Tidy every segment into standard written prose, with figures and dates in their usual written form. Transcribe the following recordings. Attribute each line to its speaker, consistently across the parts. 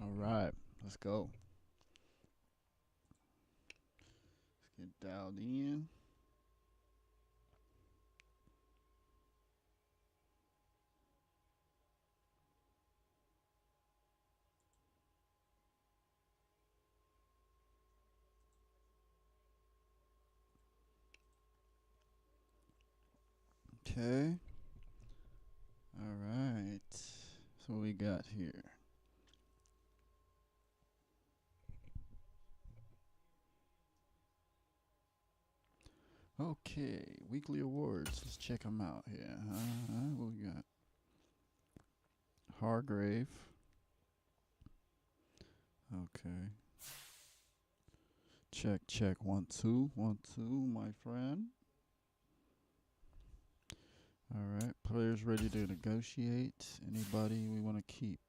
Speaker 1: All right, let's go. Let's get dialed in. Okay. All right. So what we got here? Okay, weekly awards. Let's check them out here. What we got? Hargrave. Okay. Check, check. 1, 2. 1, 2, my friend. All right. Players ready to negotiate. Anybody we want to keep?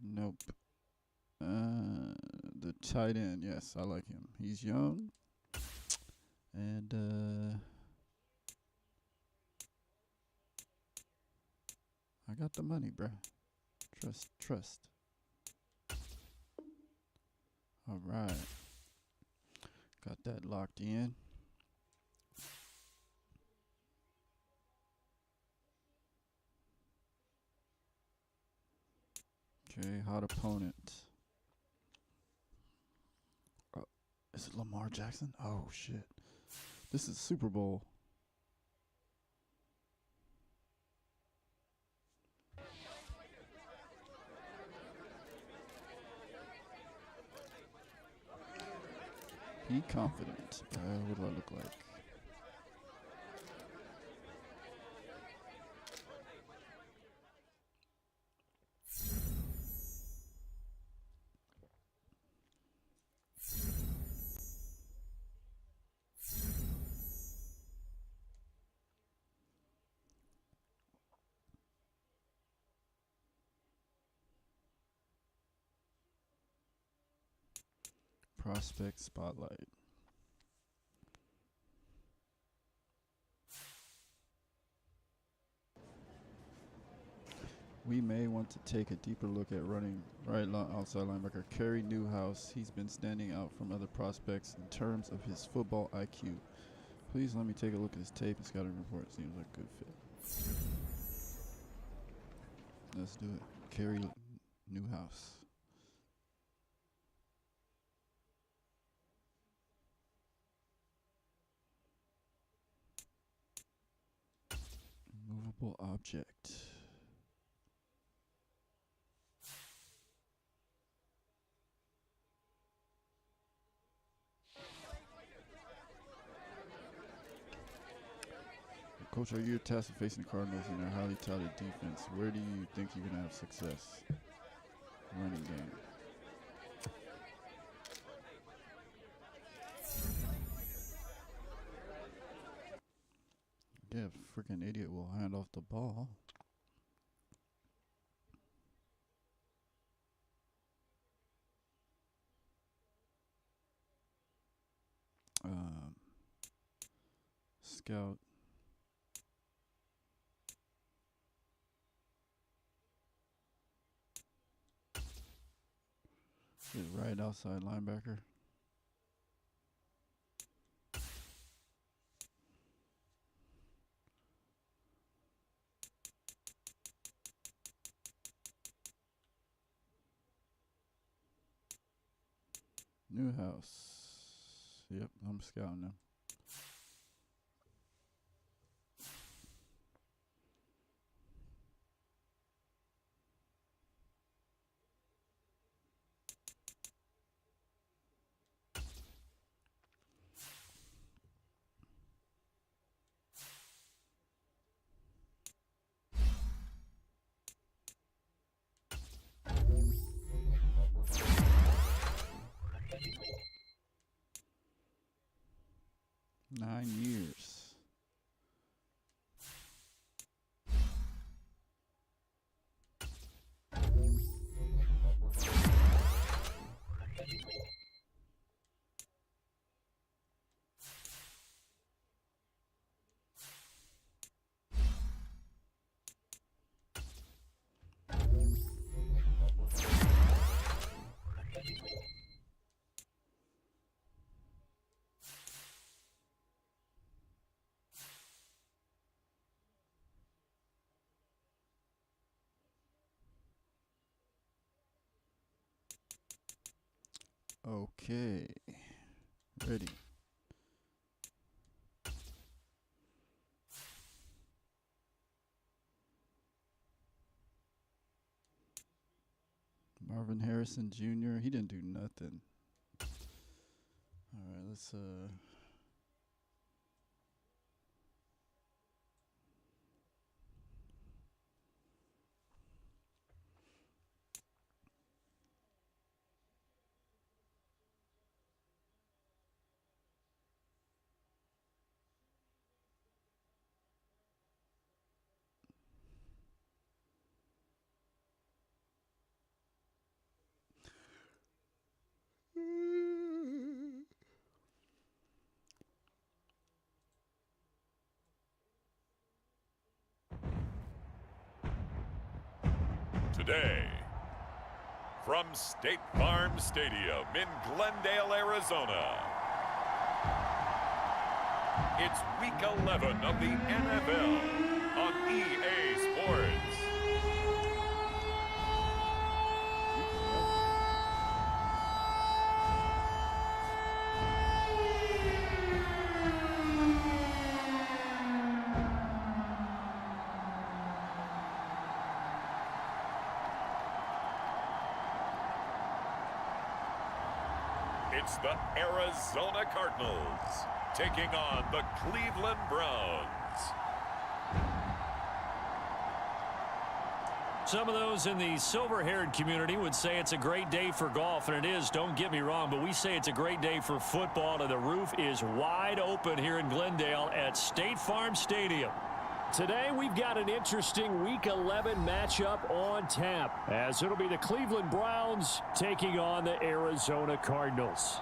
Speaker 1: Nope. The tight end. Yes, I like him. He's young. And I got the money, bruh. Trust. All right. Got that locked in. Okay, hot opponent. Is it Lamar Jackson? Oh, shit. This is Super Bowl. Be confident. What do I look like? Prospect spotlight. We may want to take a deeper look at running outside linebacker Kerry Newhouse. He's been standing out from other prospects in terms of his football IQ. Please let me take a look at his tape and scouting report. Seems like a good fit. Let's do it. Kerry Newhouse. Movable object. Coach, are you tasked with facing the Cardinals in their highly touted defense? Where do you think you're going to have success? Running game. Yeah, freaking idiot will hand off the ball. Scout. Right outside linebacker. Newhouse. Yep, I'm scouting him. Nine years. Okay. Ready. Marvin Harrison Jr. He didn't do nothing. All right, let's
Speaker 2: Today, from State Farm Stadium in Glendale, Arizona, it's Week 11 of the NFL on EA Sports. It's the Arizona Cardinals taking on the Cleveland Browns.
Speaker 3: Some of those in the silver-haired community would say it's a great day for golf, and it is, don't get me wrong, but we say it's a great day for football, and the roof is wide open here in Glendale at State Farm Stadium. Today, we've got an interesting Week 11 matchup on tap, as it'll be the Cleveland Browns taking on the Arizona Cardinals.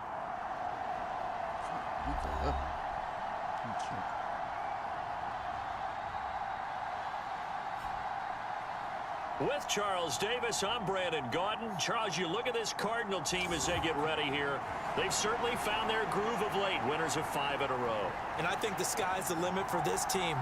Speaker 3: With Charles Davis, I'm Brandon Gaudin. Charles, you look at this Cardinal team as they get ready here. They've certainly found their groove of late, winners of 5 in a row.
Speaker 4: And I think the sky's the limit for this team.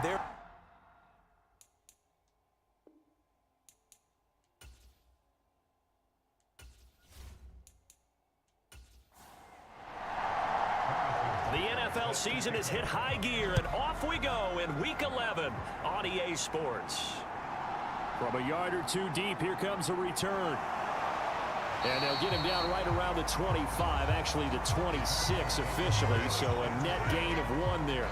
Speaker 3: The NFL season has hit high gear, and off we go in Week 11 on EA Sports. From a yard or two deep, here comes a return. And they'll get him down right around the 25, actually the 26 officially, so a net gain of 1 there.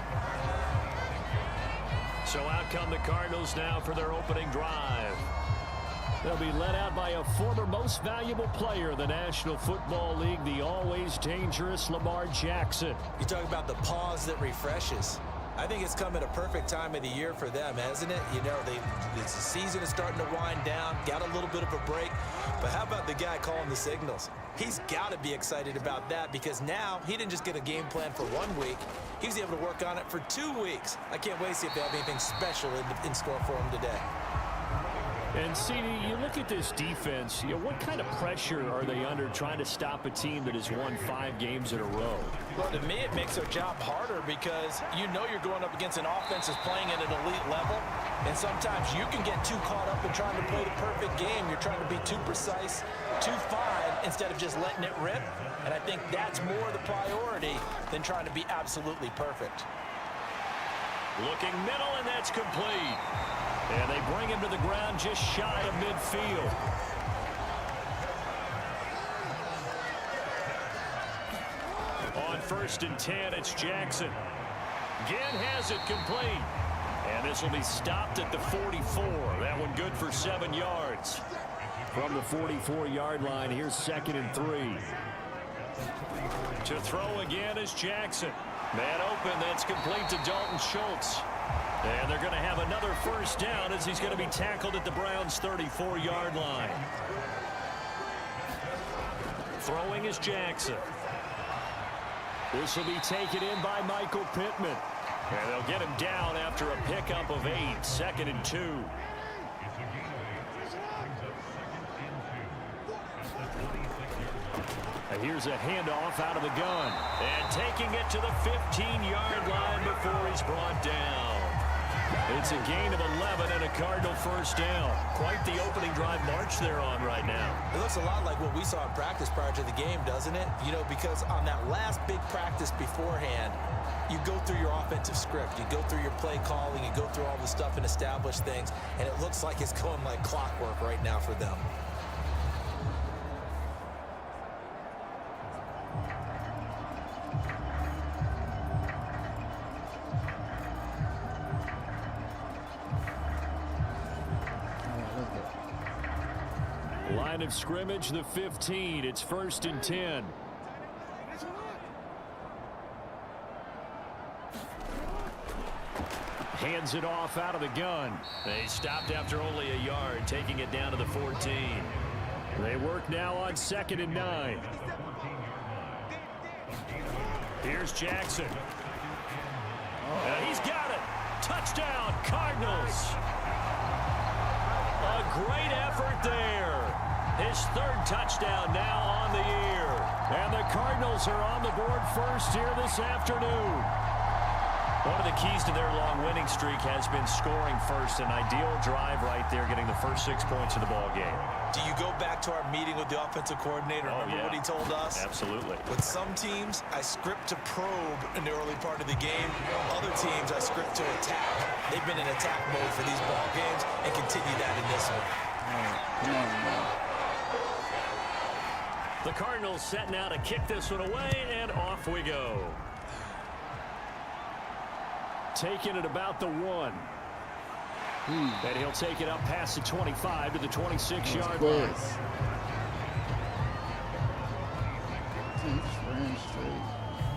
Speaker 3: So out come the Cardinals now for their opening drive. They'll be led out by a former most valuable player in the National Football League, the always dangerous Lamar Jackson.
Speaker 4: You talk about the pause that refreshes. I think it's come at a perfect time of the year for them, hasn't it? You know, the season is starting to wind down, got a little bit of a break. But how about the guy calling the signals? He's got to be excited about that because now he didn't just get a game plan for 1 week. He was able to work on it for 2 weeks. I can't wait to see if they have anything special in store for him today.
Speaker 3: And, CD, you look at this defense, what kind of pressure are they under trying to stop a team that has won 5 games in a row?
Speaker 4: Well, to me, it makes their job harder because you know you're going up against an offense that's playing at an elite level, and sometimes you can get too caught up in trying to play the perfect game. You're trying to be too precise, too fine, instead of just letting it rip, and I think that's more the priority than trying to be absolutely perfect.
Speaker 3: Looking middle, and that's complete. And they bring him to the ground just shy of midfield. On 1st and 10, it's Jackson. Again has it complete. And this will be stopped at the 44. That one good for 7 yards. From the 44-yard line, here's 2nd and 3. To throw again is Jackson. Man open, that's complete to Dalton Schultz. And they're going to have another 1st down as he's going to be tackled at the Browns' 34-yard line. Throwing is Jackson. This will be taken in by Michael Pittman. And they'll get him down after a pickup of 8, 2nd and 2. And here's a handoff out of the gun. And taking it to the 15-yard line before he's brought down. It's a gain of 11 and a Cardinal first down. Quite the opening drive march they're on right now.
Speaker 4: It looks a lot like what we saw in practice prior to the game, doesn't it? You know, because on that last big practice beforehand, you go through your offensive script. You go through your play calling. You go through all the stuff and establish things. And it looks like it's going like clockwork right now for them.
Speaker 3: Line of scrimmage, the 15. It's 1st and 10. Hands it off out of the gun. They stopped after only a yard, taking it down to the 14. They work now on 2nd and 9. Here's Jackson. He's got it. Touchdown, Cardinals. A great effort there. His 3rd touchdown now on the year. And the Cardinals are on the board first here this afternoon. One of the keys to their long winning streak has been scoring first. An ideal drive right there, getting the first 6 points of the ball game.
Speaker 4: Do you go back to our meeting with the offensive coordinator? Remember what he told us?
Speaker 3: Absolutely.
Speaker 4: With some teams, I script to probe in the early part of the game. Other teams, I script to attack. They've been in attack mode for these ball games and continue that in this one.
Speaker 1: Come on, man.
Speaker 3: The Cardinals set now to kick this one away, and off we go. Taking it about the 1. And he'll take it up past the 25 to the 26-yard line.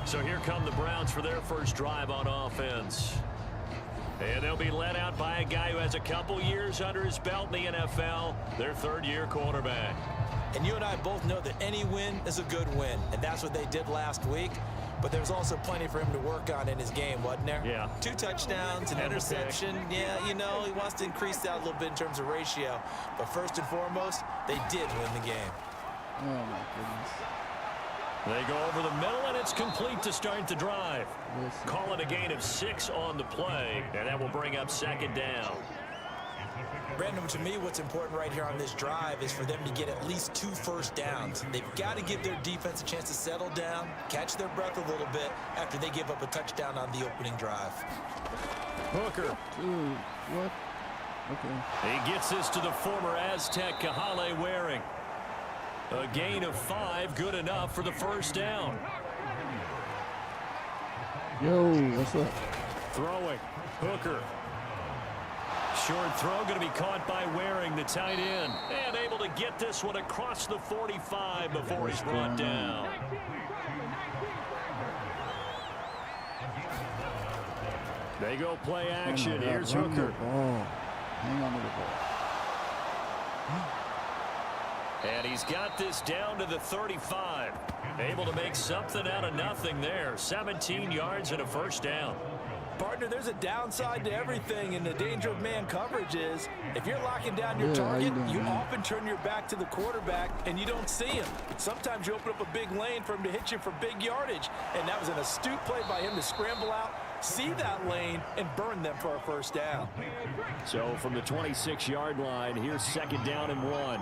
Speaker 3: So here come the Browns for their first drive on offense. And they'll be led out by a guy who has a couple years under his belt in the NFL, their 3rd-year quarterback.
Speaker 4: And you and I both know that any win is a good win, and that's what they did last week. But there's also plenty for him to work on in his game, wasn't there?
Speaker 3: Yeah.
Speaker 4: 2 touchdowns, an interception. Yeah, you know, he wants to increase that a little bit in terms of ratio. But first and foremost, they did win the game.
Speaker 1: Oh, my goodness.
Speaker 3: They go over the middle, and it's complete to start the drive. Call it a gain of 6 on the play, and that will bring up 2nd down.
Speaker 4: Brandon, to me, what's important right here on this drive is for them to get at least 2 first downs. They've got to give their defense a chance to settle down, catch their breath a little bit after they give up a touchdown on the opening drive.
Speaker 3: Hooker.
Speaker 1: Dude, what? Okay.
Speaker 3: He gets this to the former Aztec, Kahale Waring. A gain of 5, good enough for the first down.
Speaker 1: Yo, what's up?
Speaker 3: Throwing. Hooker. Short throw going to be caught by Waring, the tight end. And able to get this one across the 45 before he's brought down. They go play action. Here's Hooker.
Speaker 1: Hang on to the ball.
Speaker 3: And he's got this down to the 35. Able to make something out of nothing there. 17 yards and a first down.
Speaker 4: Partner, there's a downside to everything, and the danger of man coverage is if you're locking down your target, you often turn your back to the quarterback and you don't see him. Sometimes you open up a big lane for him to hit you for big yardage, and that was an astute play by him to scramble out, see that lane, and burn them for a first down.
Speaker 3: So from the 26-yard line, here's 2nd down and 1.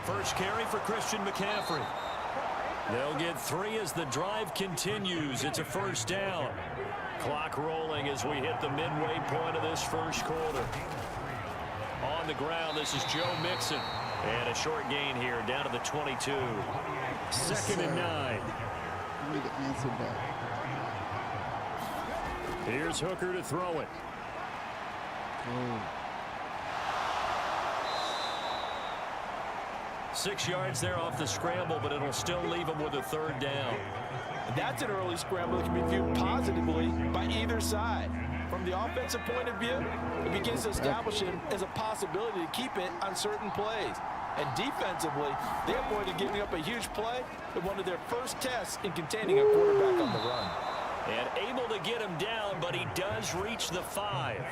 Speaker 3: First carry for Christian McCaffrey. They'll get 3 as the drive continues. It's a first down. Clock rolling as we hit the midway point of this first quarter. On the ground, this is Joe Mixon. And a short gain here down to the 22. 2nd and 9.
Speaker 1: I need to answer back.
Speaker 3: Here's Hooker to throw it.
Speaker 1: Oh.
Speaker 3: 6 yards there off the scramble, but it'll still leave him with a 3rd down.
Speaker 4: That's an early scramble that can be viewed positively by either side. From the offensive point of view, it begins to establish him as a possibility to keep it on certain plays. And defensively, they avoided giving up a huge play in one of their first tests in containing a quarterback on the run.
Speaker 3: And able to get him down, but he does reach the 5.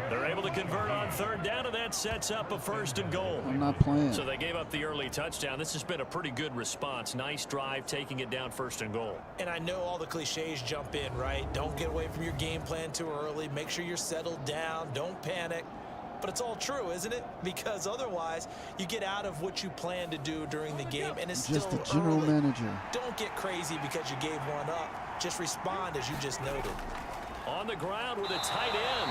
Speaker 3: They're able to convert on third down, and that sets up a 1st and goal.
Speaker 1: I'm not playing.
Speaker 3: So they gave up the early touchdown. This has been a pretty good response. Nice drive, taking it down 1st and goal.
Speaker 4: And I know all the cliches jump in, right? Don't get away from your game plan too early. Make sure you're settled down. Don't panic. But it's all true, isn't it? Because otherwise, you get out of what you plan to do during the game, and it's
Speaker 1: just
Speaker 4: still
Speaker 1: the general
Speaker 4: early.
Speaker 1: manager.
Speaker 4: Don't get crazy because you gave one up. Just respond as you just noted.
Speaker 3: On the ground with a tight end.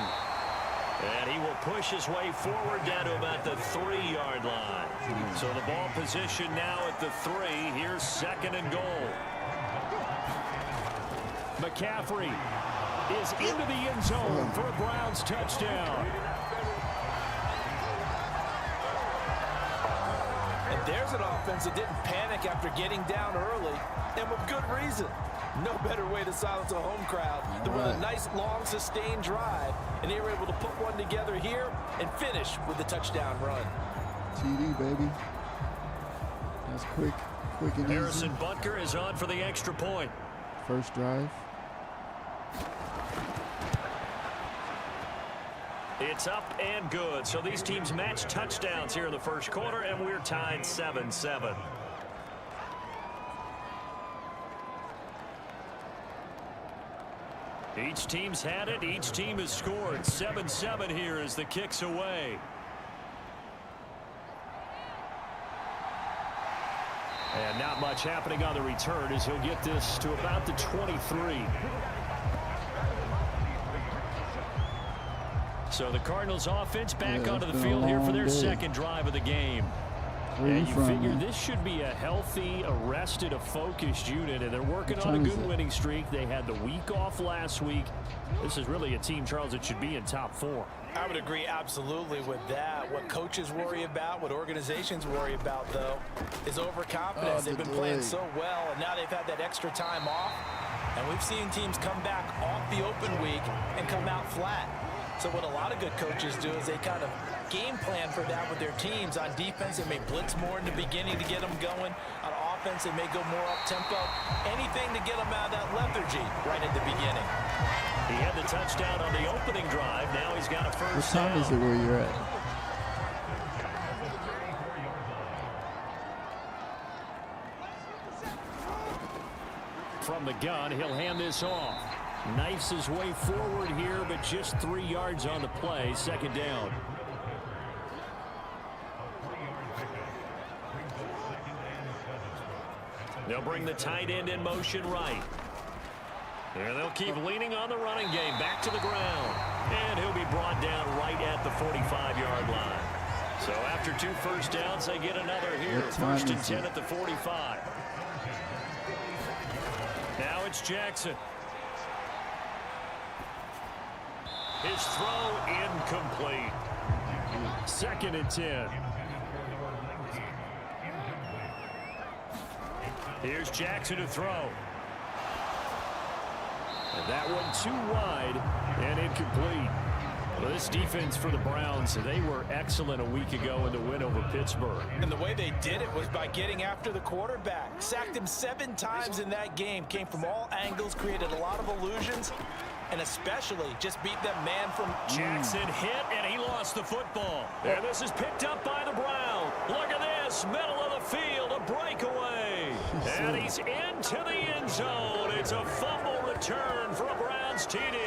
Speaker 3: And he will push his way forward down to about the 3-yard line. So the ball position now at the 3. Here's 2nd and goal. McCaffrey is into the end zone for a Browns touchdown.
Speaker 4: And there's an offense that didn't panic after getting down early, and with good reason. No better way to silence a home crowd than with a nice, long, sustained drive. And they were able to put one together here and finish with the touchdown run.
Speaker 1: TD, baby. That's quick and easy.
Speaker 3: Harrison Butker is on for the extra point.
Speaker 1: First drive.
Speaker 3: It's up and good. So these teams match touchdowns here in the first quarter, and we're tied 7-7. Each team's had it. Each team has scored. 7-7 here as the kick's away. And not much happening on the return as he'll get this to about the 23. So the Cardinals offense back onto the field here for their second drive of the game. And you figure this should be a healthy, arrested, a focused unit, and they're working on a good winning streak. They had the week off last week. This is really a team, Charles, that should be in top 4.
Speaker 4: I would agree absolutely with that. What coaches worry about, what organizations worry about, though, is overconfidence. They've been playing so well, and now they've had that extra time off. And we've seen teams come back off the open week and come out flat. So what a lot of good coaches do is they kind of game plan for that with their teams. On defense, they may blitz more in the beginning to get them going. On offense, they may go more up-tempo. Anything to get them out of that lethargy right at the beginning.
Speaker 3: He had the touchdown on the opening drive. Now he's got a first down.
Speaker 1: What time is it where you're at?
Speaker 3: From the gun, he'll hand this off. Knifes his way forward here, but just 3 yards on the play. Second down. They'll bring the tight end in motion right. And they'll keep leaning on the running game. Back to the ground. And he'll be brought down right at the 45-yard line. So after 2 first downs, they get another here. First and 10 at the 45. Now it's Jackson. His throw incomplete. 2nd and 10. Here's Jackson to throw. And that one too wide and incomplete. Well, this defense for the Browns, they were excellent a week ago in the win over Pittsburgh.
Speaker 4: And the way they did it was by getting after the quarterback. Sacked him 7 times in that game. Came from all angles, created a lot of illusions, and especially just beat them man from...
Speaker 3: Jackson hit, and he lost the football. And this is picked up by the Browns. Look at this, middle of the field, a breakaway. And he's into the end zone. It's a fumble return for a Browns TD.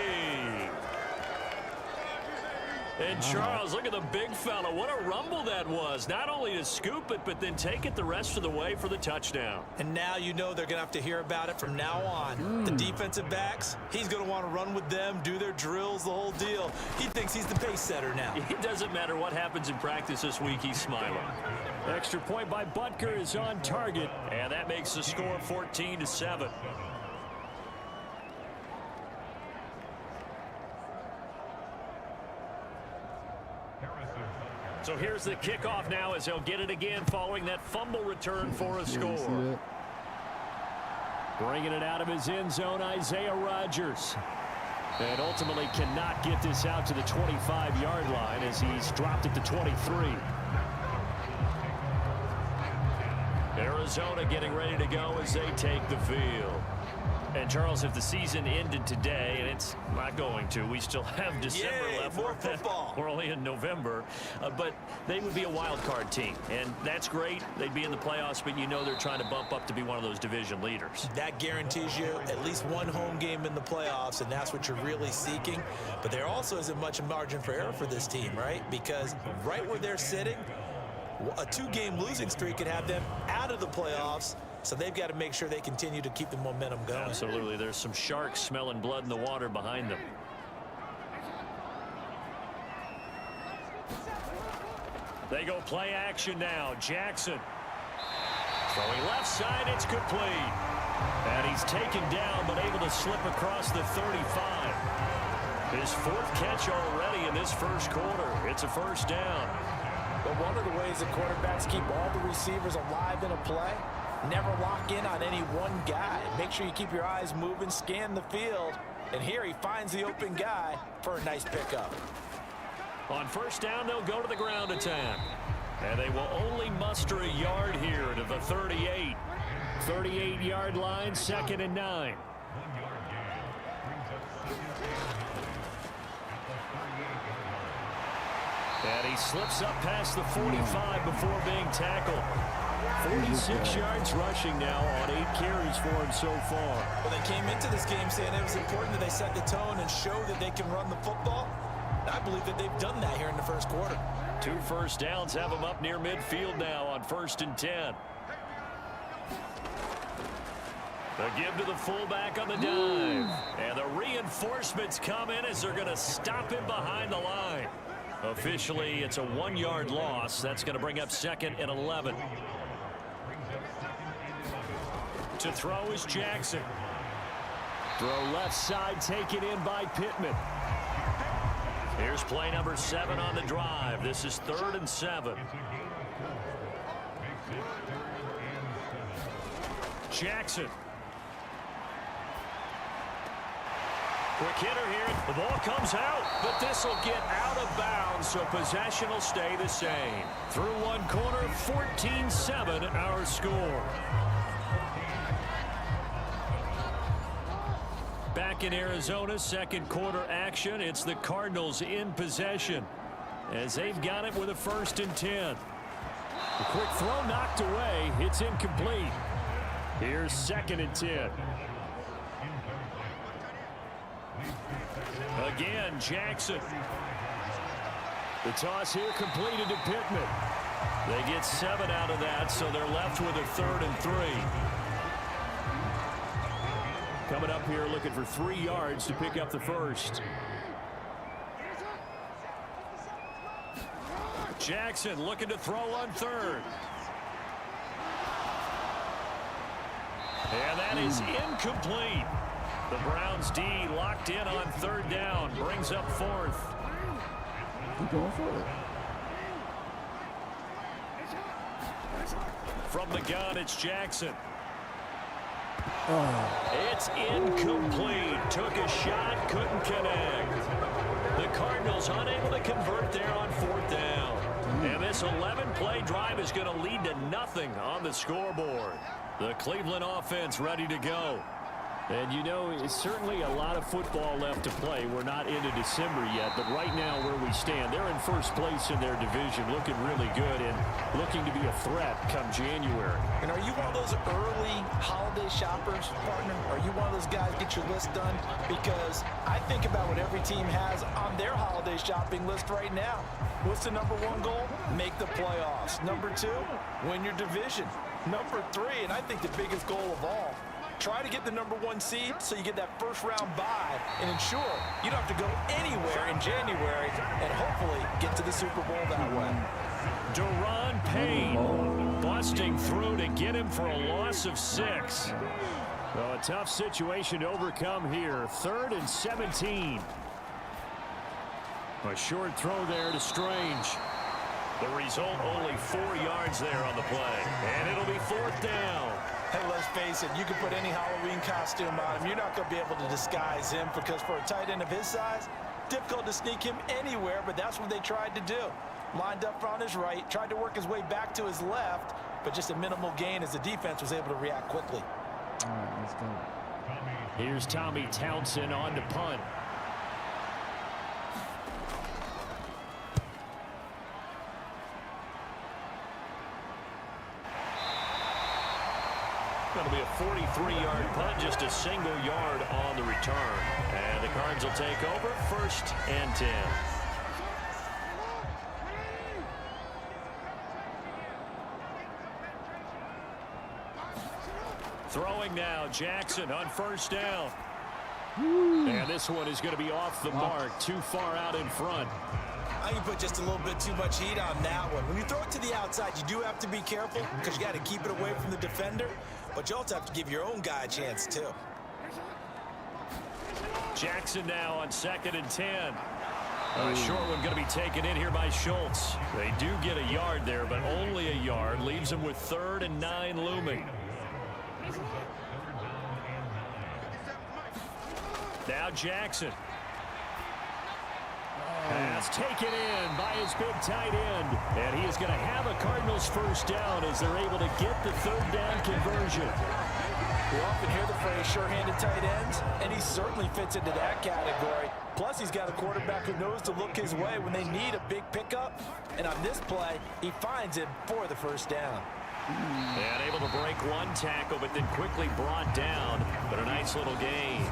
Speaker 3: And Charles, look at the big fella. What a rumble that was. Not only to scoop it, but then take it the rest of the way for the touchdown.
Speaker 4: And now you know they're going to have to hear about it from now on. The defensive backs, he's going to want to run with them, do their drills, the whole deal. He thinks he's the pace setter now.
Speaker 3: It doesn't matter what happens in practice this week, he's smiling. Extra point by Butker is on target, and that makes the score 14-7. So here's the kickoff now as they'll get it again following that fumble return for a score. Bringing it out of his end zone, Isaiah Rodgers. And ultimately cannot get this out to the 25-yard line as he's dropped it to 23. Arizona getting ready to go as they take the field. And, Charles, if the season ended today, and it's not going to, we still have December left.
Speaker 4: More football.
Speaker 3: We're only in November. But they would be a wild card team, and that's great. They'd be in the playoffs, but you know they're trying to bump up to be one of those division leaders.
Speaker 4: That guarantees you at least one home game in the playoffs, and that's what you're really seeking. But there also isn't much margin for error for this team, right? Because right where they're sitting, a 2-game losing streak could have them out of the playoffs. So they've got to make sure they continue to keep the momentum going.
Speaker 3: Absolutely. There's some sharks smelling blood in the water behind them. They go play action now. Jackson. Throwing left side, it's complete. And he's taken down, but able to slip across the 35. His 4th catch already in this first quarter. It's a first down.
Speaker 4: But one of the ways that quarterbacks keep all the receivers alive in a play, never lock in on any one guy. Make sure you keep your eyes moving, scan the field. And here he finds the open guy for a nice pickup.
Speaker 3: On first down, they'll go to the ground attack. And they will only muster a yard here to the 38. 38-yard line, 2nd and 9. And he slips up past the 45 before being tackled. 46 yards rushing now on 8 carries for him so far. Well, they came into this game saying it was important that they set the tone and show that they can run the football. And I believe that they've done that here in the first quarter. 2 first downs have them up near midfield now on 1st and 10. The give to the fullback on the dive. And the reinforcements come in as they're going to stop him behind the line. Officially, it's a 1-yard loss. That's going to bring up 2nd and 11. To throw is Jackson. Throw left side, taken in by Pittman. Here's play number 7 on the drive. This is 3rd and 7. Jackson. Quick hitter here. The ball comes out, but this will get out of bounds, so possession will stay the same. Through one quarter, 14-7 our score. Back in Arizona, second quarter action. It's the Cardinals in possession as they've got it with a 1st and 10. The quick throw knocked away. It's incomplete. Here's 2nd and 10. Again, Jackson. The toss here completed to Pittman. They get 7 out of that, so they're left with a 3rd and 3. Coming up here looking for 3 yards to pick up the first. Jackson looking to throw on 3rd. And that is incomplete. The Browns D locked in on 3rd down. Brings up 4th.
Speaker 1: Keep going for it.
Speaker 3: From the gun, it's Jackson.
Speaker 1: Oh.
Speaker 3: It's incomplete. Took a shot, couldn't connect. The Cardinals unable to convert there on 4th down. And this 11-play drive is going to lead to nothing on the scoreboard. The Cleveland offense ready to go. And, you know, it's certainly a lot of football left to play. We're not into December yet, but right now where we stand, they're in first place in their division, looking really good and looking to be a threat come January.
Speaker 4: And are you one of those early holiday shoppers, partner? Are you one of those guys get your list done? Because I think about what every team has on their holiday shopping list right now. What's the number 1 goal? Make the playoffs. Number 2, win your division. Number 3, and I think the biggest goal of all, try to get the number 1 seed so you get that first-round bye and ensure you don't have to go anywhere in January and hopefully get to the Super Bowl that way.
Speaker 3: Deron Payne busting through to get him for a loss of 6. Well, a tough situation to overcome here. 3rd and 17. A short throw there to Strange. The result, only 4 yards there on the play. And it'll be 4th down.
Speaker 4: Hey, let's face it, you can put any Halloween costume on him. You're not going to be able to disguise him because for a tight end of his size, difficult to sneak him anywhere, but that's what they tried to do. Lined up on his right, tried to work his way back to his left, but just a minimal gain as the defense was able to react quickly.
Speaker 1: All right, let's go.
Speaker 3: Here's Tommy Townsend on to punt. That'll be a 43-yard punt, just a single yard on the return. And the Cards will take over, 1st and 10. Throwing now, Jackson on 1st down. And this one is going to be off the mark, too far out in front.
Speaker 4: I think you put just a little bit too much heat on that one. When you throw it to the outside, you do have to be careful because you got to keep it away from the defender, but you also have to give your own guy a chance too.
Speaker 3: Jackson now on 2nd and 10. A short one going to be taken in here by Schultz. They do get a yard there, but only a yard. Leaves them with 3rd and 9 looming. Now Jackson. Pass taken in by his big tight end. And he is going to have a Cardinals 1st down as they're able to get the 3rd down conversion.
Speaker 4: We often hear the phrase sure-handed tight ends, and he certainly fits into that category. Plus, he's got a quarterback who knows to look his way when they need a big pickup. And on this play, he finds him for the 1st down.
Speaker 3: And able to break one tackle, but then quickly brought down. But a nice little gain.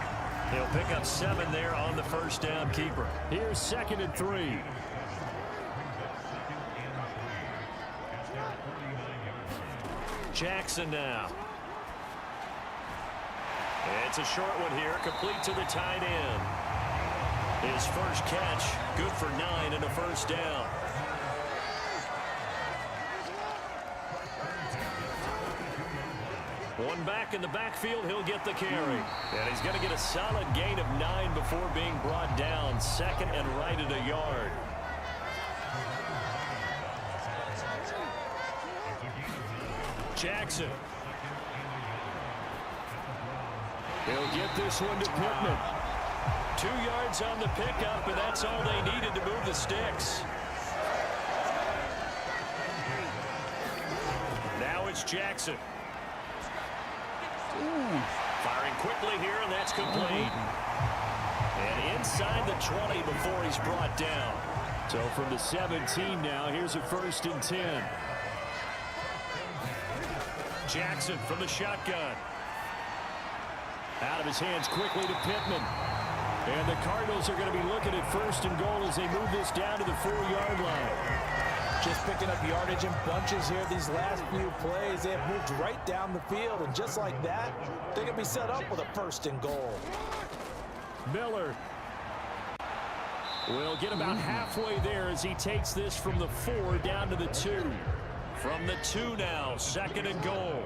Speaker 3: He'll pick up 7 there on the 1st down keeper. Here's 2nd and 3. Jackson now. It's a short one here, complete to the tight end. His first catch, good for 9 and a 1st down. One back in the backfield, he'll get the carry. And he's going to get a solid gain of 9 before being brought down. 2nd and right at a yard. Jackson. He'll get this one to Pittman. 2 yards on the pickup, and that's all they needed to move the sticks. Now it's Jackson. Firing quickly here, and that's complete. And inside the 20 before he's brought down. So from the 17 now, here's a 1st and 10. Jackson from the shotgun. Out of his hands quickly to Pittman. And the Cardinals are going to be looking at 1st and goal as they move this down to the 4-yard line.
Speaker 4: Just picking up yardage in bunches here these last few plays. They have moved right down the field, and just like that, they're going to be set up with a 1st and goal.
Speaker 3: Miller will get about halfway there as he takes this from the 4 down to the 2. From the 2 now, 2nd and goal.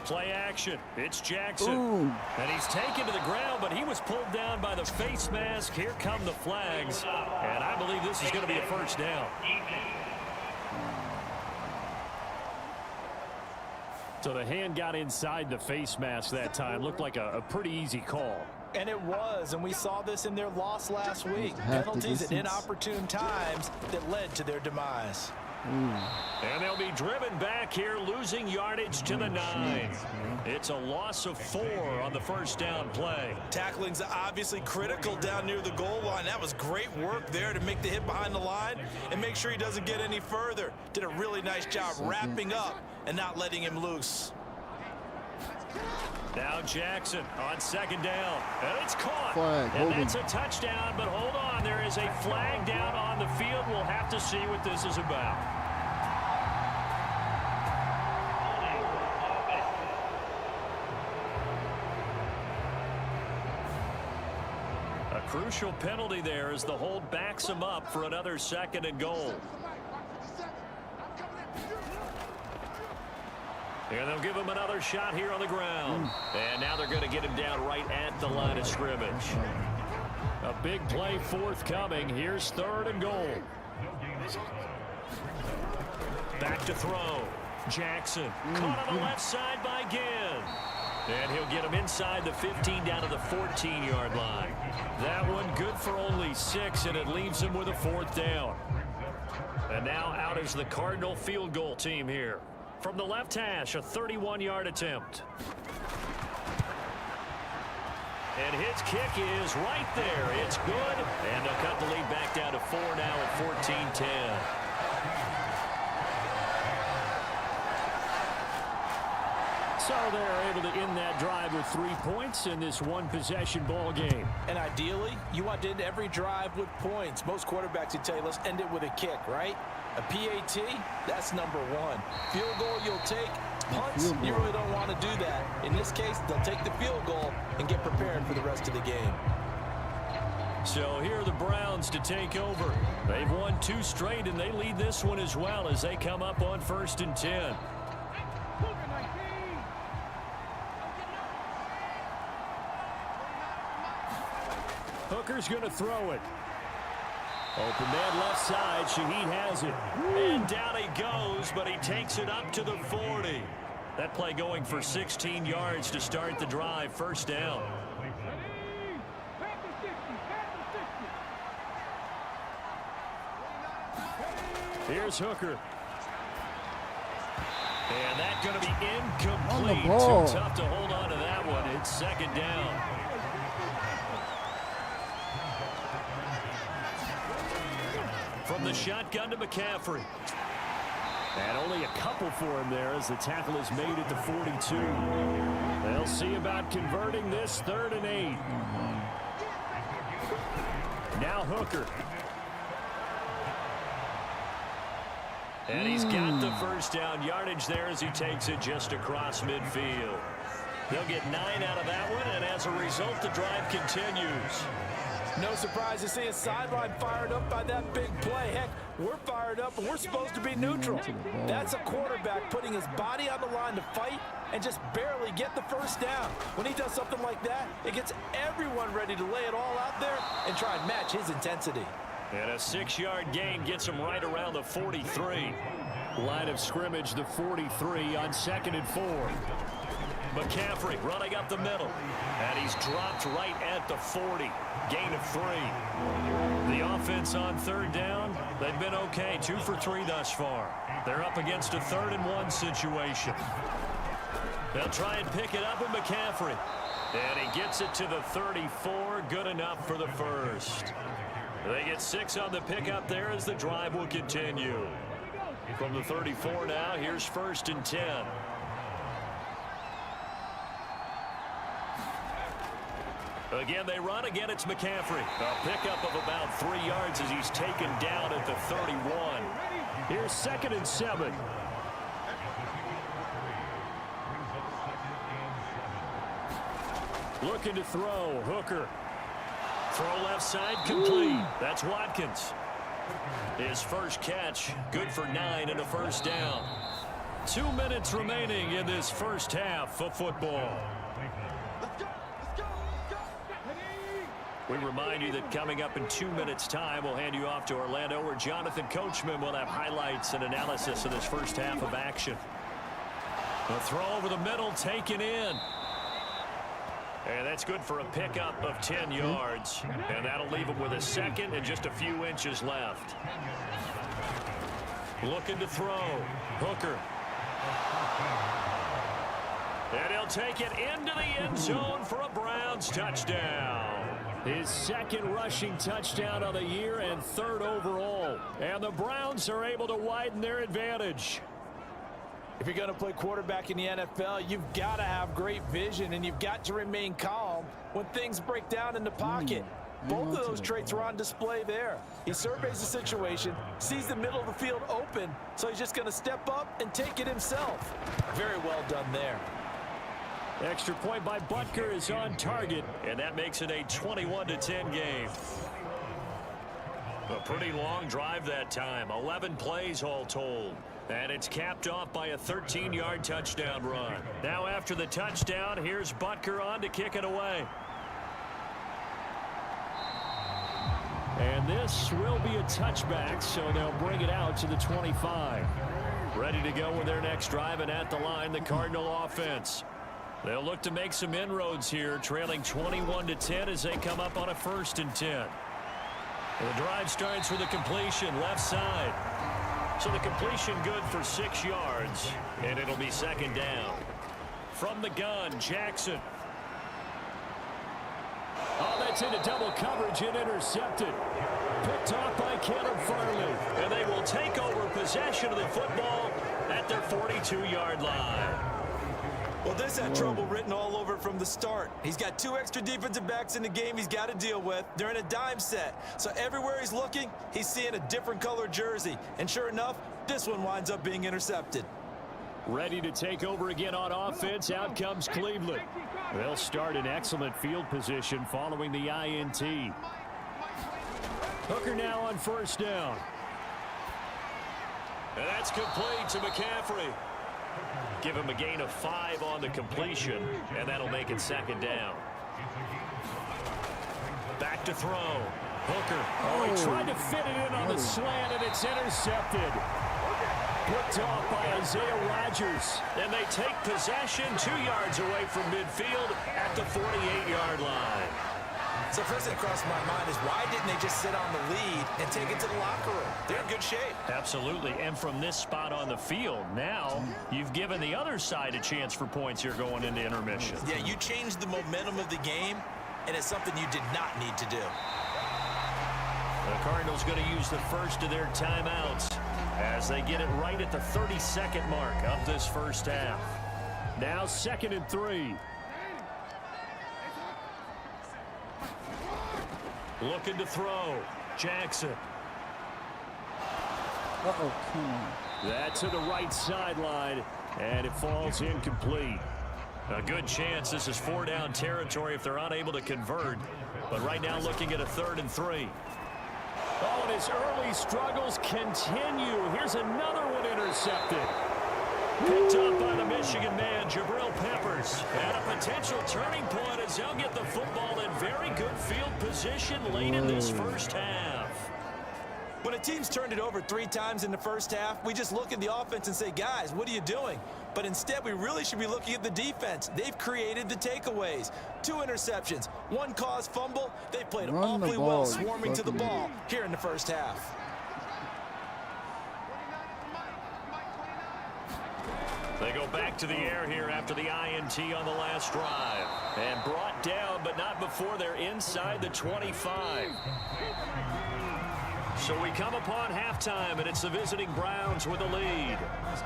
Speaker 3: Play action. It's Jackson.
Speaker 1: Ooh.
Speaker 3: And he's taken to the ground, but he was pulled down by the face mask. Here come the flags. And I believe this is going to be a 1st down. So the hand got inside the face mask that time. Looked like a pretty easy call.
Speaker 4: And it was, and we saw this in their loss last week. Penalties at inopportune times that led to their demise.
Speaker 3: And they'll be driven back here, losing yardage to the 9. It's a loss of 4 on the 1st down play.
Speaker 4: Tackling's obviously critical down near the goal line. That was great work there to make the hit behind the line and make sure he doesn't get any further. Did a really nice job wrapping up and not letting him loose.
Speaker 3: Now Jackson on 2nd down. And it's caught.
Speaker 1: Flag,
Speaker 3: and that's a touchdown, but hold on. There is a flag down on the field. We'll have to see what this is about. A crucial penalty there as the hold backs him up for another 2nd and goal. And they'll give him another shot here on the ground. And now they're going to get him down right at the line of scrimmage. A big play forthcoming. Here's 3rd and goal. Back to throw. Jackson caught on the left side by Ginn. And he'll get him inside the 15 down to the 14-yard line. That one good for only 6, and it leaves him with a 4th down. And now out is the Cardinal field goal team here. From the left hash, a 31-yard attempt. And his kick is right there. It's good. And they'll cut the lead back down to 4 now at 14-10. So they're able to end that drive with 3 points in this one-possession ball game.
Speaker 4: And ideally, you want to end every drive with points. Most quarterbacks would tell you, let's end it with a kick, right? A PAT, that's number 1. Field goal you'll take. Punts, you really don't want to do that. In this case, they'll take the field goal and get prepared for the rest of the game.
Speaker 3: So here are the Browns to take over. They've won 2 straight, and they lead this one as well as they come up on 1st and 10. Hooker's going to throw it. Open man left side. Shaheed has it. And down he goes, but he takes it up to the 40. That play going for 16 yards to start the drive. 1st down. Here's Hooker. And that's going to be incomplete. Too tough to hold on to that one. It's 2nd down. From the shotgun to McCaffrey. And only a couple for him there as the tackle is made at the 42. They'll see about converting this 3rd and 8. Now Hooker. And he's got the 1st down yardage there as he takes it just across midfield. They'll get 9 out of that one, and as a result, the drive continues.
Speaker 4: No surprise to see a sideline fired up by that big play. Heck, we're fired up, and we're supposed to be neutral. That's a quarterback putting his body on the line to fight and just barely get the 1st down. When he does something like that, it gets everyone ready to lay it all out there and try and match his intensity.
Speaker 3: And a 6-yard gain gets him right around the 43. Line of scrimmage, the 43 on 2nd and 4. McCaffrey running up the middle. And he's dropped right at the 40. Gain of 3. The offense on 3rd down, they've been okay. 2 for 3 thus far. They're up against a 3rd and 1 situation. They'll try and pick it up with McCaffrey. And he gets it to the 34. Good enough for the 1st. They get 6 on the pickup there as the drive will continue. From the 34 now, here's 1st and 10. Again, they run. Again, it's McCaffrey. A pickup of about 3 yards as he's taken down at the 31. Here's 2nd and 7. Looking to throw. Hooker. Throw left side, complete. That's Watkins. His 1st catch, good for 9 and a 1st down. 2 minutes remaining in this 1st half of football. We remind you that coming up in 2 minutes' time, we'll hand you off to Orlando, where Jonathan Coachman will have highlights and analysis of this 1st half of action. The throw over the middle, taken in. And that's good for a pickup of 10 yards. And that'll leave him with a 2nd and just a few inches left. Looking to throw. Hooker. And he'll take it into the end zone for a Browns touchdown. His 2nd rushing touchdown of the year and 3rd overall. And the Browns are able to widen their advantage.
Speaker 4: If you're going to play quarterback in the NFL, you've got to have great vision, and you've got to remain calm when things break down in the pocket. Both of those traits are on display there. He surveys the situation, sees the middle of the field open, so he's just going to step up and take it himself. Very well done there.
Speaker 3: Extra point by Butker is on target, and that makes it a 21-10 game. A pretty long drive that time, 11 plays all told. And it's capped off by a 13-yard touchdown run. Now after the touchdown, here's Butker on to kick it away. And this will be a touchback, so they'll bring it out to the 25. Ready to go with their next drive, and at the line, the Cardinal offense. They'll look to make some inroads here, trailing 21-10 as they come up on a 1st and 10. The drive starts with a completion left side. So the completion good for 6 yards, and it'll be second down. From the gun, Jackson. Oh, that's into double coverage and intercepted. Picked off by Caleb Farley. And they will take over possession of the football at their 42-yard line.
Speaker 4: Well, this had trouble written all over it from the start. He's got 2 extra defensive backs in the game he's got to deal with. They're in a dime set. So everywhere he's looking, he's seeing a different color jersey. And sure enough, this one winds up being intercepted.
Speaker 3: Ready to take over again on offense. Out comes Cleveland. They'll start in excellent field position following the INT. Hooker now on first down. And that's complete to McCaffrey. Give him a gain of 5 on the completion, and that'll make it second down. Back to throw. Hooker. Oh, he tried to fit it in on the slant, and it's intercepted. Picked off by Isaiah Rodgers. And they take possession 2 yards away from midfield at the 48-yard line.
Speaker 4: So first thing that crossed my mind is why didn't they just sit on the lead and take it to the locker room? They're in good shape.
Speaker 3: Absolutely. And from this spot on the field, now you've given the other side a chance for points here going into intermission.
Speaker 4: Yeah, you changed the momentum of the game, and it's something you did not need to do.
Speaker 3: The Cardinals going to use the first of their timeouts as they get it right at the 32nd mark of this first half. Now 2nd and 3. Looking to throw. Jackson.
Speaker 1: Uh-oh, come on.
Speaker 3: That to the right sideline, and it falls incomplete. A good chance this is 4-down territory if they're unable to convert. But right now looking at a 3rd and 3. Oh, and his early struggles continue. Here's another one intercepted. Picked up by the Michigan man, Jabril Peppers. And a potential turning point as they'll get the football in very good field position late in this first half.
Speaker 4: When a team's turned it over 3 times in the first half, we just look at the offense and say, guys, what are you doing? But instead, we really should be looking at the defense. They've created the takeaways. 2 interceptions, 1 caused fumble. They played awfully well swarming to the ball here in the first half.
Speaker 3: They go back to the air here after the INT on the last drive. And brought down, but not before they're inside the 25. So we come upon halftime, and it's the visiting Browns with a lead.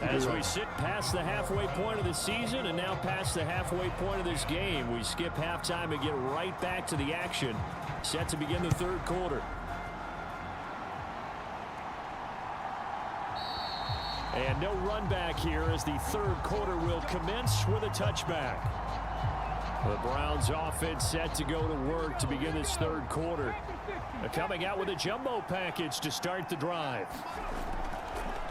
Speaker 3: As we sit past the halfway point of the season and now past the halfway point of this game, we skip halftime and get right back to the action. Set to begin the 3rd quarter. And no run back here as the 3rd quarter will commence with a touchback. The Browns offense set to go to work to begin this 3rd quarter. They're coming out with a jumbo package to start the drive.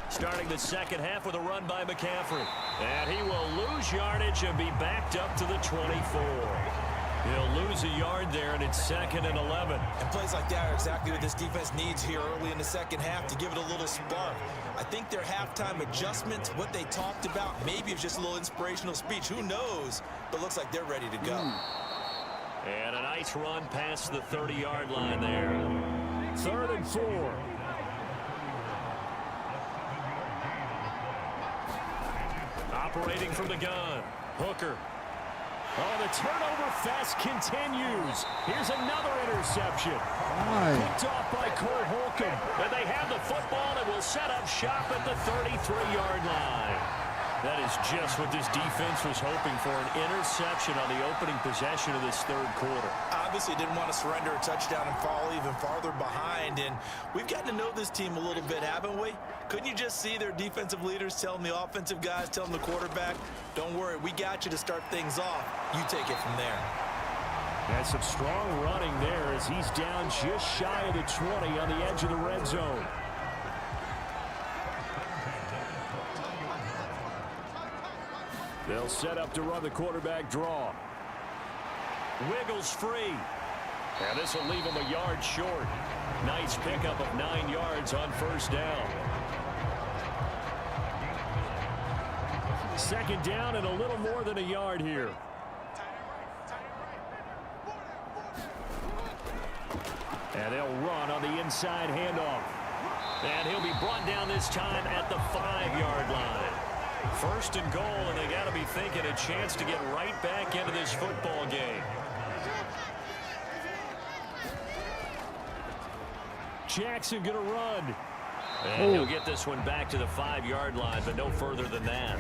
Speaker 3: Starting the second half with a run by McCaffrey. And he will lose yardage and be backed up to the 24. He'll lose a yard there, and it's 2nd and 11.
Speaker 4: And plays like that are exactly what this defense needs here early in the second half to give it a little spark. I think their halftime adjustments, what they talked about, maybe it's just a little inspirational speech. Who knows? But looks like they're ready to go.
Speaker 3: And a nice run past the 30-yard line there. 3rd and 4. Operating from the gun. Hooker. Oh, the turnover fest continues. Here's another interception. Picked off by Cole Holcomb. And they have the football and will set up shop at the 33-yard line. That is just what this defense was hoping for, an interception on the opening possession of this 3rd quarter.
Speaker 4: Obviously didn't want to surrender a touchdown and fall even farther behind, and we've gotten to know this team a little bit, haven't we? Couldn't you just see their defensive leaders telling the offensive guys, telling the quarterback, don't worry, we got you to start things off. You take it from there.
Speaker 3: That's some strong running there as he's down just shy of the 20 on the edge of the red zone. They'll set up to run the quarterback draw. Wiggles free. And this will leave him a yard short. Nice pickup of 9 yards on first down. 2nd down and a little more than a yard here. And they'll run on the inside handoff. And he'll be brought down this time at the 5-yard line. First and goal, and they got to be thinking a chance to get right back into this football game. Jackson going to run. And he'll get this one back to the 5-yard line, but no further than that.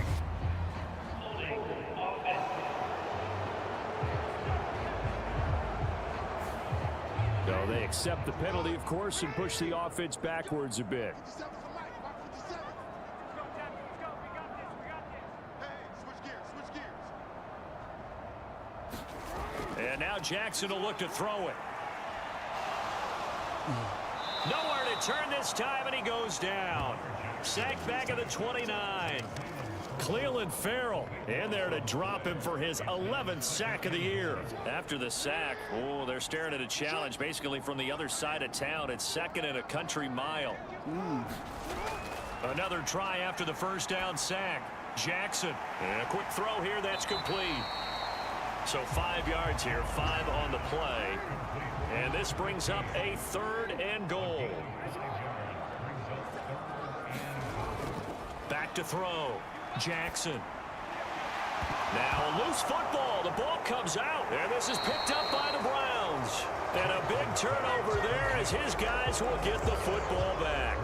Speaker 3: So they accept the penalty, of course, and push the offense backwards a bit. And now Jackson will look to throw it. Nowhere to turn this time, and he goes down. Sacked back at the 29. Cleveland Farrell in there to drop him for his 11th sack of the year. After the sack, they're staring at a challenge basically from the other side of town. It's second and a country mile. Another try after the first down sack. Jackson, and a quick throw here that's complete. So 5 yards here, 5 on the play. And this brings up a 3rd and goal. Back to throw. Jackson. Now a loose football. The ball comes out. And this is picked up by the Browns. And a big turnover there as his guys will get the football back.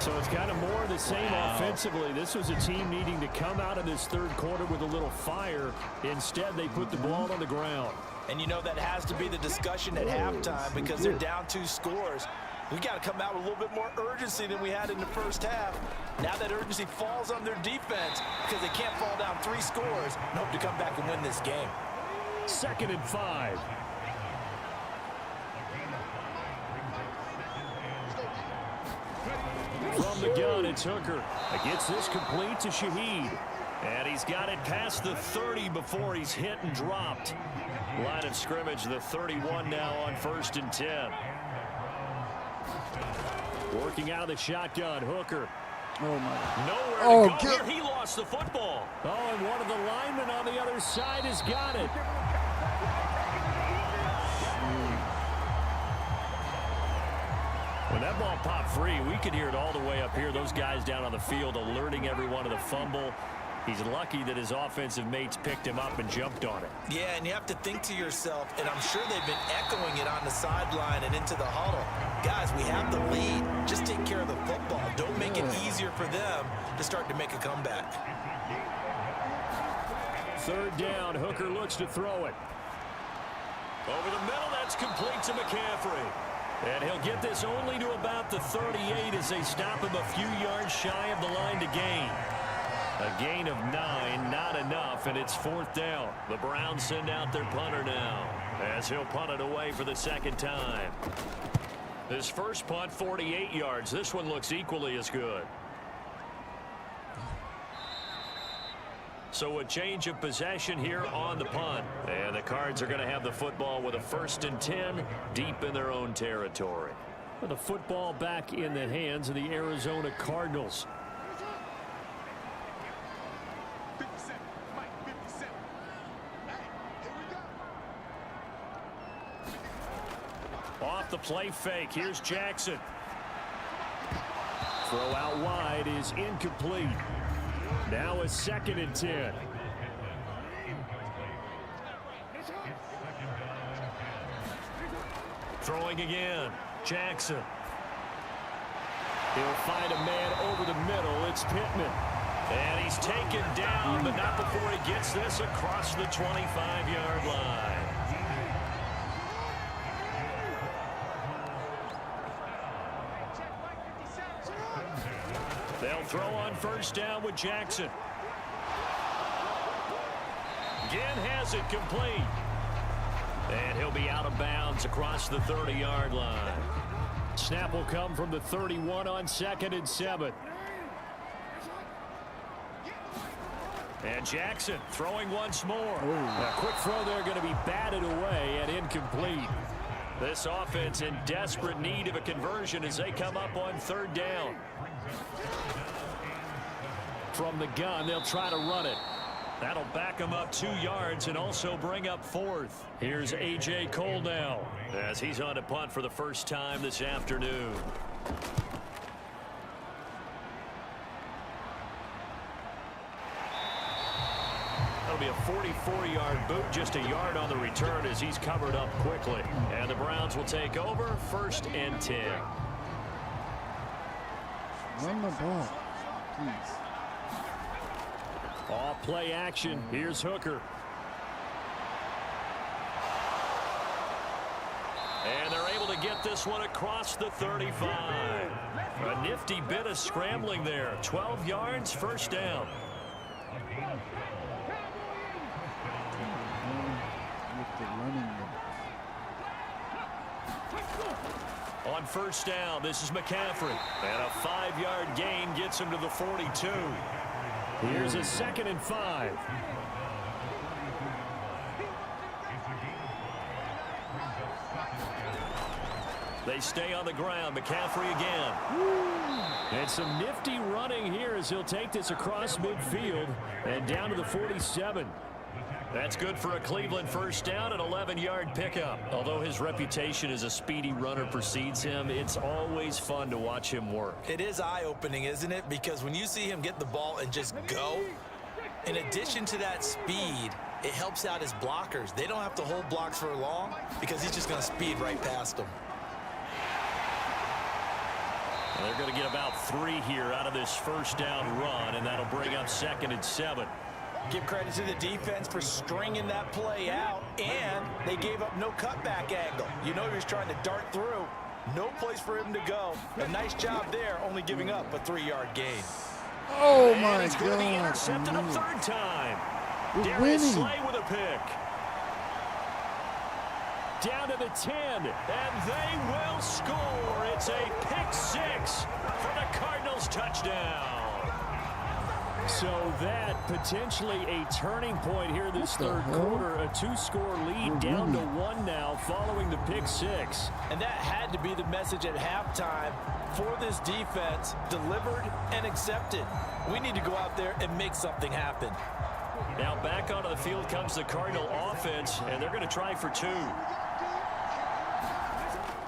Speaker 3: So it's kind of more of the same offensively. This was a team needing to come out of this third quarter with a little fire. Instead, they put the ball on the ground.
Speaker 4: And you know that has to be the discussion at halftime because they're down 2 scores. We got to come out with a little bit more urgency than we had in the first half. Now that urgency falls on their defense because they can't fall down 3 scores and hope to come back and win this game.
Speaker 3: 2nd and 5. From the gun, it's Hooker. Gets this complete to Shaheed. And he's got it past the 30 before he's hit and dropped. Line of scrimmage, the 31 now on 1st and 10. Working out of the shotgun, Hooker.
Speaker 1: Oh, my.
Speaker 3: Nowhere to go here. He lost the football. Oh, and one of the linemen on the other side has got it. When that ball popped free, we could hear it all the way up here. Those guys down on the field alerting everyone of the fumble. He's lucky that his offensive mates picked him up and jumped on it.
Speaker 4: Yeah, and you have to think to yourself, and I'm sure they've been echoing it on the sideline and into the huddle. Guys, we have the lead. Just take care of the football. Don't make it easier for them to start to make a comeback.
Speaker 3: 3rd down, Hooker looks to throw it. Over the middle, that's complete to McCaffrey. And he'll get this only to about the 38 as they stop him a few yards shy of the line to gain. A gain of 9, not enough, and it's 4th down. The Browns send out their punter now as he'll punt it away for the 2nd time. This first punt, 48 yards. This one looks equally as good. So a change of possession here on the punt. And the Cards are going to have the football with a 1st and 10 deep in their own territory. With the football back in the hands of the Arizona Cardinals. Off the play fake. Here's Jackson. Throw out wide is incomplete. Now a 2nd and 10. Throwing again. Jackson. He'll find a man over the middle. It's Pittman. And he's taken down, but not before he gets this across the 25-yard line. They'll throw on 1st down with Jackson. Again has it complete. And he'll be out of bounds across the 30-yard line. Snap will come from the 31 on 2nd and 7. And Jackson throwing once more. A quick throw there going to be batted away and incomplete. This offense in desperate need of a conversion as they come up on 3rd down. From the gun, they'll try to run it. That'll back them up 2 yards and also bring up 4th. Here's A.J. Cole now as he's on to punt for the first time this afternoon. That'll be a 44-yard boot, just a yard on the return as he's covered up quickly. And the Browns will take over, 1st and 10.
Speaker 1: Run the ball, please.
Speaker 3: Off play action. Here's Hooker. And they're able to get this one across the 35. A nifty bit of scrambling there. 12 yards, 1st down. On 1st down, this is McCaffrey. And a 5-yard gain gets him to the 42. Here's a 2nd and 5. They stay on the ground. McCaffrey again. And some nifty running here as he'll take this across midfield and down to the 47. That's good for a Cleveland 1st down, an 11-yard pickup. Although his reputation as a speedy runner precedes him, it's always fun to watch him work.
Speaker 4: It is eye-opening, isn't it? Because when you see him get the ball and just go, in addition to that speed, it helps out his blockers. They don't have to hold blocks for long because he's just going to speed right past them.
Speaker 3: And they're going to get about 3 here out of this 1st down run, and that'll bring up 2nd and 7.
Speaker 4: Give credit to the defense for stringing that play out, and they gave up no cutback angle. You know he was trying to dart through. No place for him to go. A nice job there, only giving up a 3-yard gain.
Speaker 1: Oh,
Speaker 3: and
Speaker 1: my
Speaker 3: it's going to be
Speaker 1: God.
Speaker 3: intercepted a 3rd time.
Speaker 1: We're
Speaker 3: Darius
Speaker 1: winning.
Speaker 3: Slay with a pick. Down to the 10, and they will score. It's a pick 6 for the Cardinals touchdown. So that potentially a turning point here this 3rd quarter. A 2-score lead down to 1 now following the pick 6.
Speaker 4: And that had to be the message at halftime for this defense. Delivered and accepted. We need to go out there and make something happen.
Speaker 3: Now back onto the field comes the Cardinal offense, and they're going to try for 2.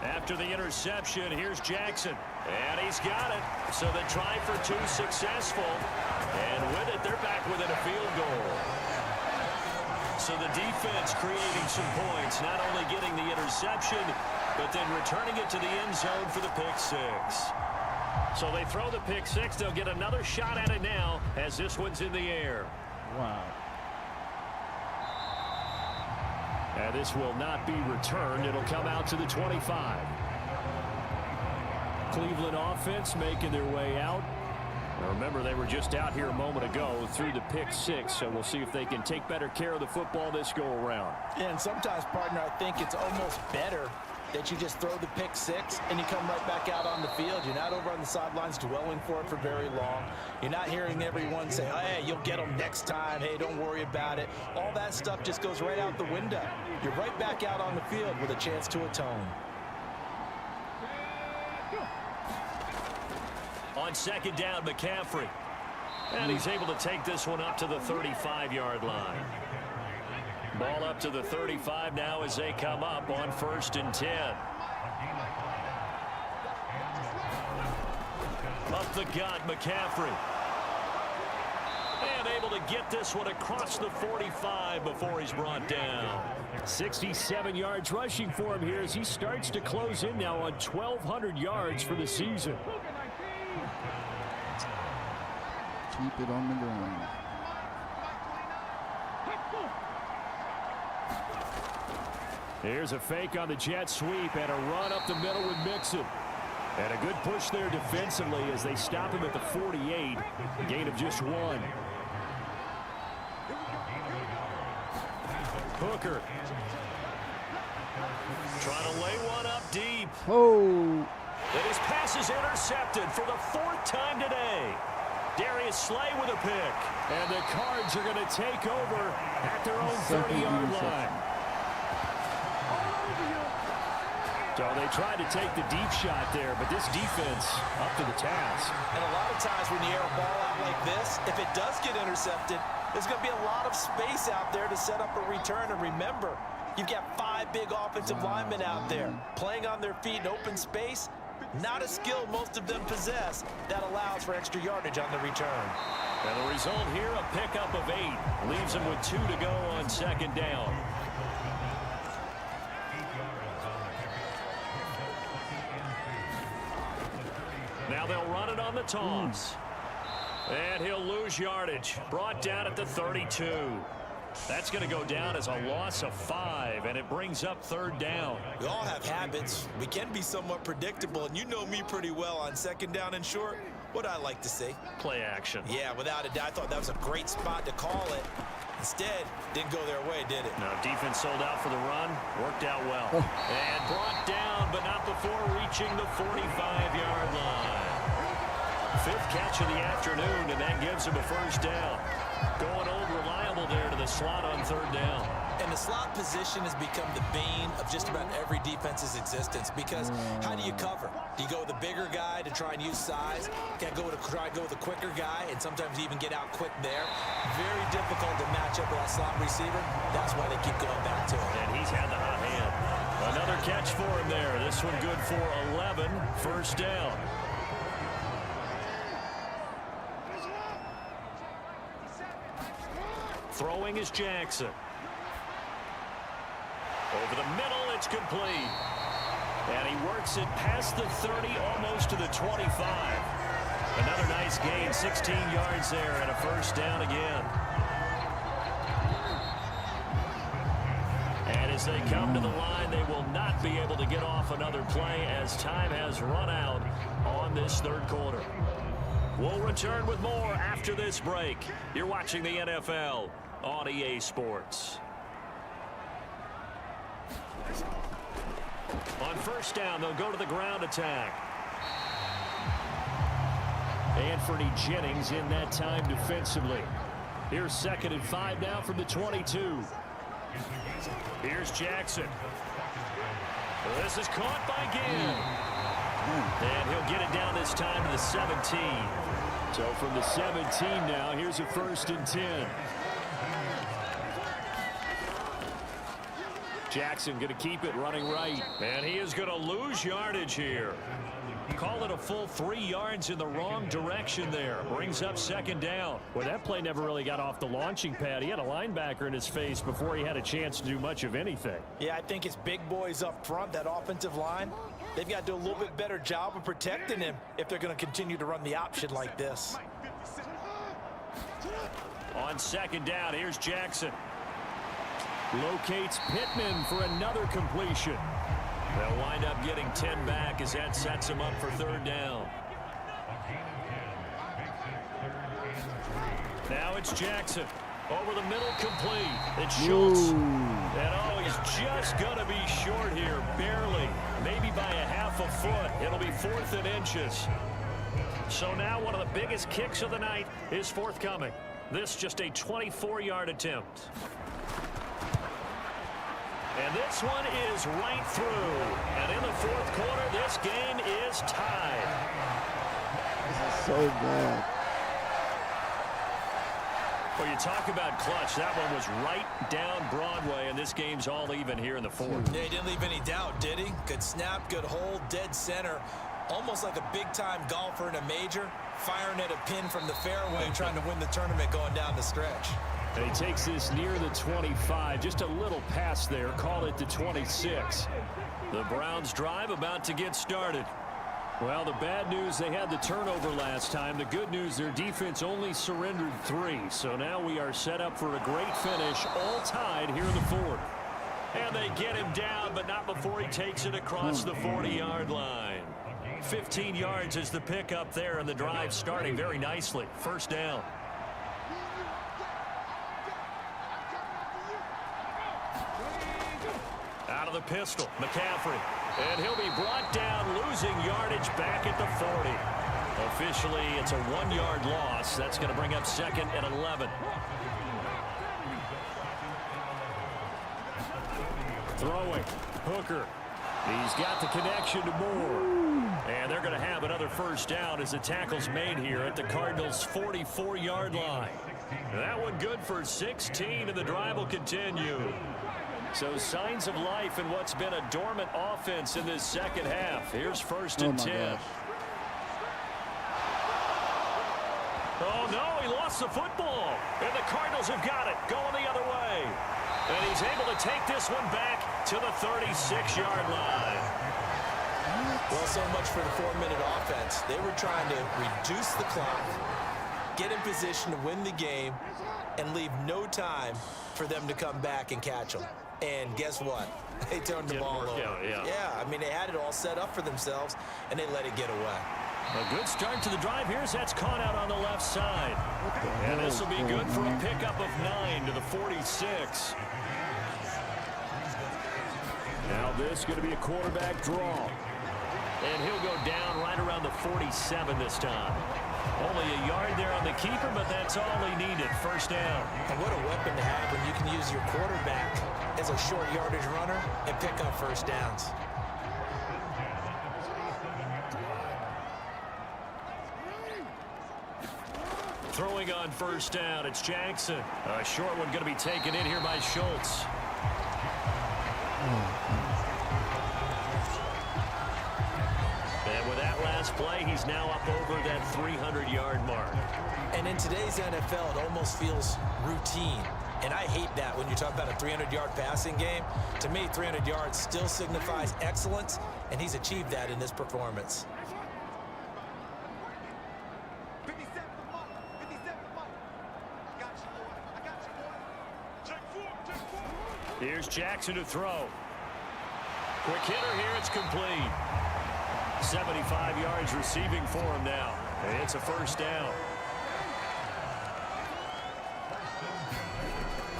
Speaker 3: After the interception, here's Jackson. And he's got it. So the try for 2 successful. And with it, they're back within a field goal. So the defense creating some points, not only getting the interception, but then returning it to the end zone for the pick 6. So they throw the pick 6. They'll get another shot at it now as this one's in the air.
Speaker 1: Wow.
Speaker 3: And this will not be returned. It'll come out to the 25. Cleveland offense making their way out. Now remember, they were just out here a moment ago through the pick 6, so we'll see if they can take better care of the football this go-around.
Speaker 4: Yeah, and sometimes, partner, I think it's almost better that you just throw the pick 6 and you come right back out on the field. You're not over on the sidelines dwelling for it for very long. You're not hearing everyone say, oh, hey, you'll get them next time. Hey, don't worry about it. All that stuff just goes right out the window. You're right back out on the field with a chance to atone.
Speaker 3: On 2nd down, McCaffrey. And he's able to take this one up to the 35-yard line. Ball up to the 35 now as they come up on 1st and 10. Up the gut, McCaffrey. And able to get this one across the 45 before he's brought down. 67 yards rushing for him here as he starts to close in now on 1,200 yards for the season.
Speaker 1: Keep it on the ground.
Speaker 3: Here's a fake on the jet sweep and a run up the middle with Mixon. And a good push there defensively as they stop him at the 48. A gain of just 1. Hooker. Trying to lay one up deep.
Speaker 1: Oh.
Speaker 3: And his pass is intercepted for the 4th time today. Darius Slay with a pick. And the Cards are going to take over at their own 30-yard line. So they tried to take the deep shot there, but this defense up to the task.
Speaker 4: And a lot of times when you air a ball out like this, if it does get intercepted, there's going to be a lot of space out there to set up a return. And remember, you've got 5 big offensive linemen out there playing on their feet in open space. Not a skill most of them possess that allows for extra yardage on the return.
Speaker 3: And the result here, a pickup of 8. Leaves them with 2 to go on second down. Now they'll run it on the toss. And he'll lose yardage. Brought down at the 32. That's going to go down as a loss of 5, and it brings up third down.
Speaker 4: We all have habits. We can be somewhat predictable, and you know me pretty well on second down and short. What I like to see.
Speaker 3: Play action.
Speaker 4: Yeah, without a doubt. I thought that was a great spot to call it. Instead, didn't go their way, did it?
Speaker 3: No, defense sold out for the run. Worked out well. And brought down, but not before reaching the 45-yard line. 5th catch of the afternoon, and that gives him a first down. Going old reliable there to the slot on third down.
Speaker 4: And the slot position has become the bane of just about every defense's existence, because how do you cover? Do you go with the bigger guy to try and use size? Can't go with try to go with the quicker guy, and sometimes you even get out quick there. Very difficult to match up with that slot receiver. That's why they keep going back to it.
Speaker 3: And he's had the hot hand. Another catch for him there. This one good for 11. First down. Throwing is Jackson. Over the middle, it's complete. And he works it past the 30, almost to the 25. Another nice gain, 16 yards there, and a first down again. And as they come to the line, they will not be able to get off another play as time has run out on this third quarter. We'll return with more after this break. You're watching the NFL on EA Sports. On first down, they'll go to the ground attack. Anthony Jennings in that time defensively. Here's 2nd and 5 now from the 22. Here's Jackson. This is caught by Ginn. And he'll get it down this time to the 17. So from the 17 now, here's a 1st and 10. Jackson going to keep it running right. And he is going to lose yardage here. Call it a full 3 yards in the wrong direction there. Brings up second down.
Speaker 5: Well, that play never really got off the launching pad. He had a linebacker in his face before he had a chance to do much of anything.
Speaker 4: Yeah, I think it's big boys up front, that offensive line. They've got to do a little bit better job of protecting him if they're going to continue to run the option like this.
Speaker 3: On second down, here's Jackson.
Speaker 5: Locates Pittman for another completion.
Speaker 3: They'll wind up getting 10 back as that sets him up for third down. Now it's Jackson. Over the middle, complete. It's Schultz. And oh, he's just going to be short here, barely. Maybe by a half a foot. It'll be 4th and inches. So now one of the biggest kicks of the night is forthcoming. This just a 24-yard attempt. And this one is right through. And in the fourth quarter, this game is tied.
Speaker 1: This is so bad.
Speaker 3: Well, you talk about clutch. That one was right down Broadway, and this game's all even here in the fourth.
Speaker 4: Yeah, he didn't leave any doubt, did he? Good snap, good hold, dead center. Almost like a big-time golfer in a major, firing at a pin from the fairway, trying to win the tournament going down the stretch.
Speaker 5: And he takes this near the 25. Just a little pass there. Call it the 26.
Speaker 3: The Browns drive about to get started.
Speaker 5: Well, the bad news, they had the turnover last time. The good news, their defense only surrendered 3. So now we are set up for a great finish, all tied here in the fourth.
Speaker 3: And they get him down, but not before he takes it across the 40-yard line. 15 yards is the pickup there, and the drive starting very nicely. First down. Out of the pistol, McCaffrey. And he'll be brought down, losing yardage back at the 40. Officially, it's a 1-yard loss. That's going to bring up 2nd and 11.
Speaker 5: Throwing. Hooker. He's got the connection to Moore.
Speaker 3: And they're going to have another first down as the tackle's made here at the Cardinals' 44-yard line. That one good for 16, and the drive will continue.
Speaker 5: So signs of life in what's been a dormant offense in this second half. Here's 1st and 10.
Speaker 1: Gosh.
Speaker 5: Oh, no, he lost the football. And the Cardinals have got it, going the other way. And he's able to take this one back to the 36-yard line.
Speaker 4: Well, so much for the 4-minute offense. They were trying to reduce the clock, get in position to win the game, and leave no time for them to come back and catch them. And guess what? They turned the ball over. Yeah, I mean, they had it all set up for themselves, and they let it get away.
Speaker 5: A good start to the drive here as that's caught out on the left side. And this will be good for a pickup of 9 to the 46. Now this is going to be a quarterback draw. And he'll go down right around the 47 this time. Only a yard there on the keeper, but that's all he needed. 1st down.
Speaker 4: And what a weapon to have when you can use your quarterback as a short yardage runner and pick up 1st downs.
Speaker 5: Throwing on 1st down, it's Jackson. A short one going to be taken in here by Schultz. And with that last play, he's now up over that 300-yard mark.
Speaker 4: And in today's NFL, it almost feels routine. And I hate that when you talk about a 300-yard passing game. To me, 300 yards still signifies excellence, and he's achieved that in this performance.
Speaker 5: Here's Jackson to throw. Quick hitter here, it's complete. 75 yards receiving for him now. It's a 1st down.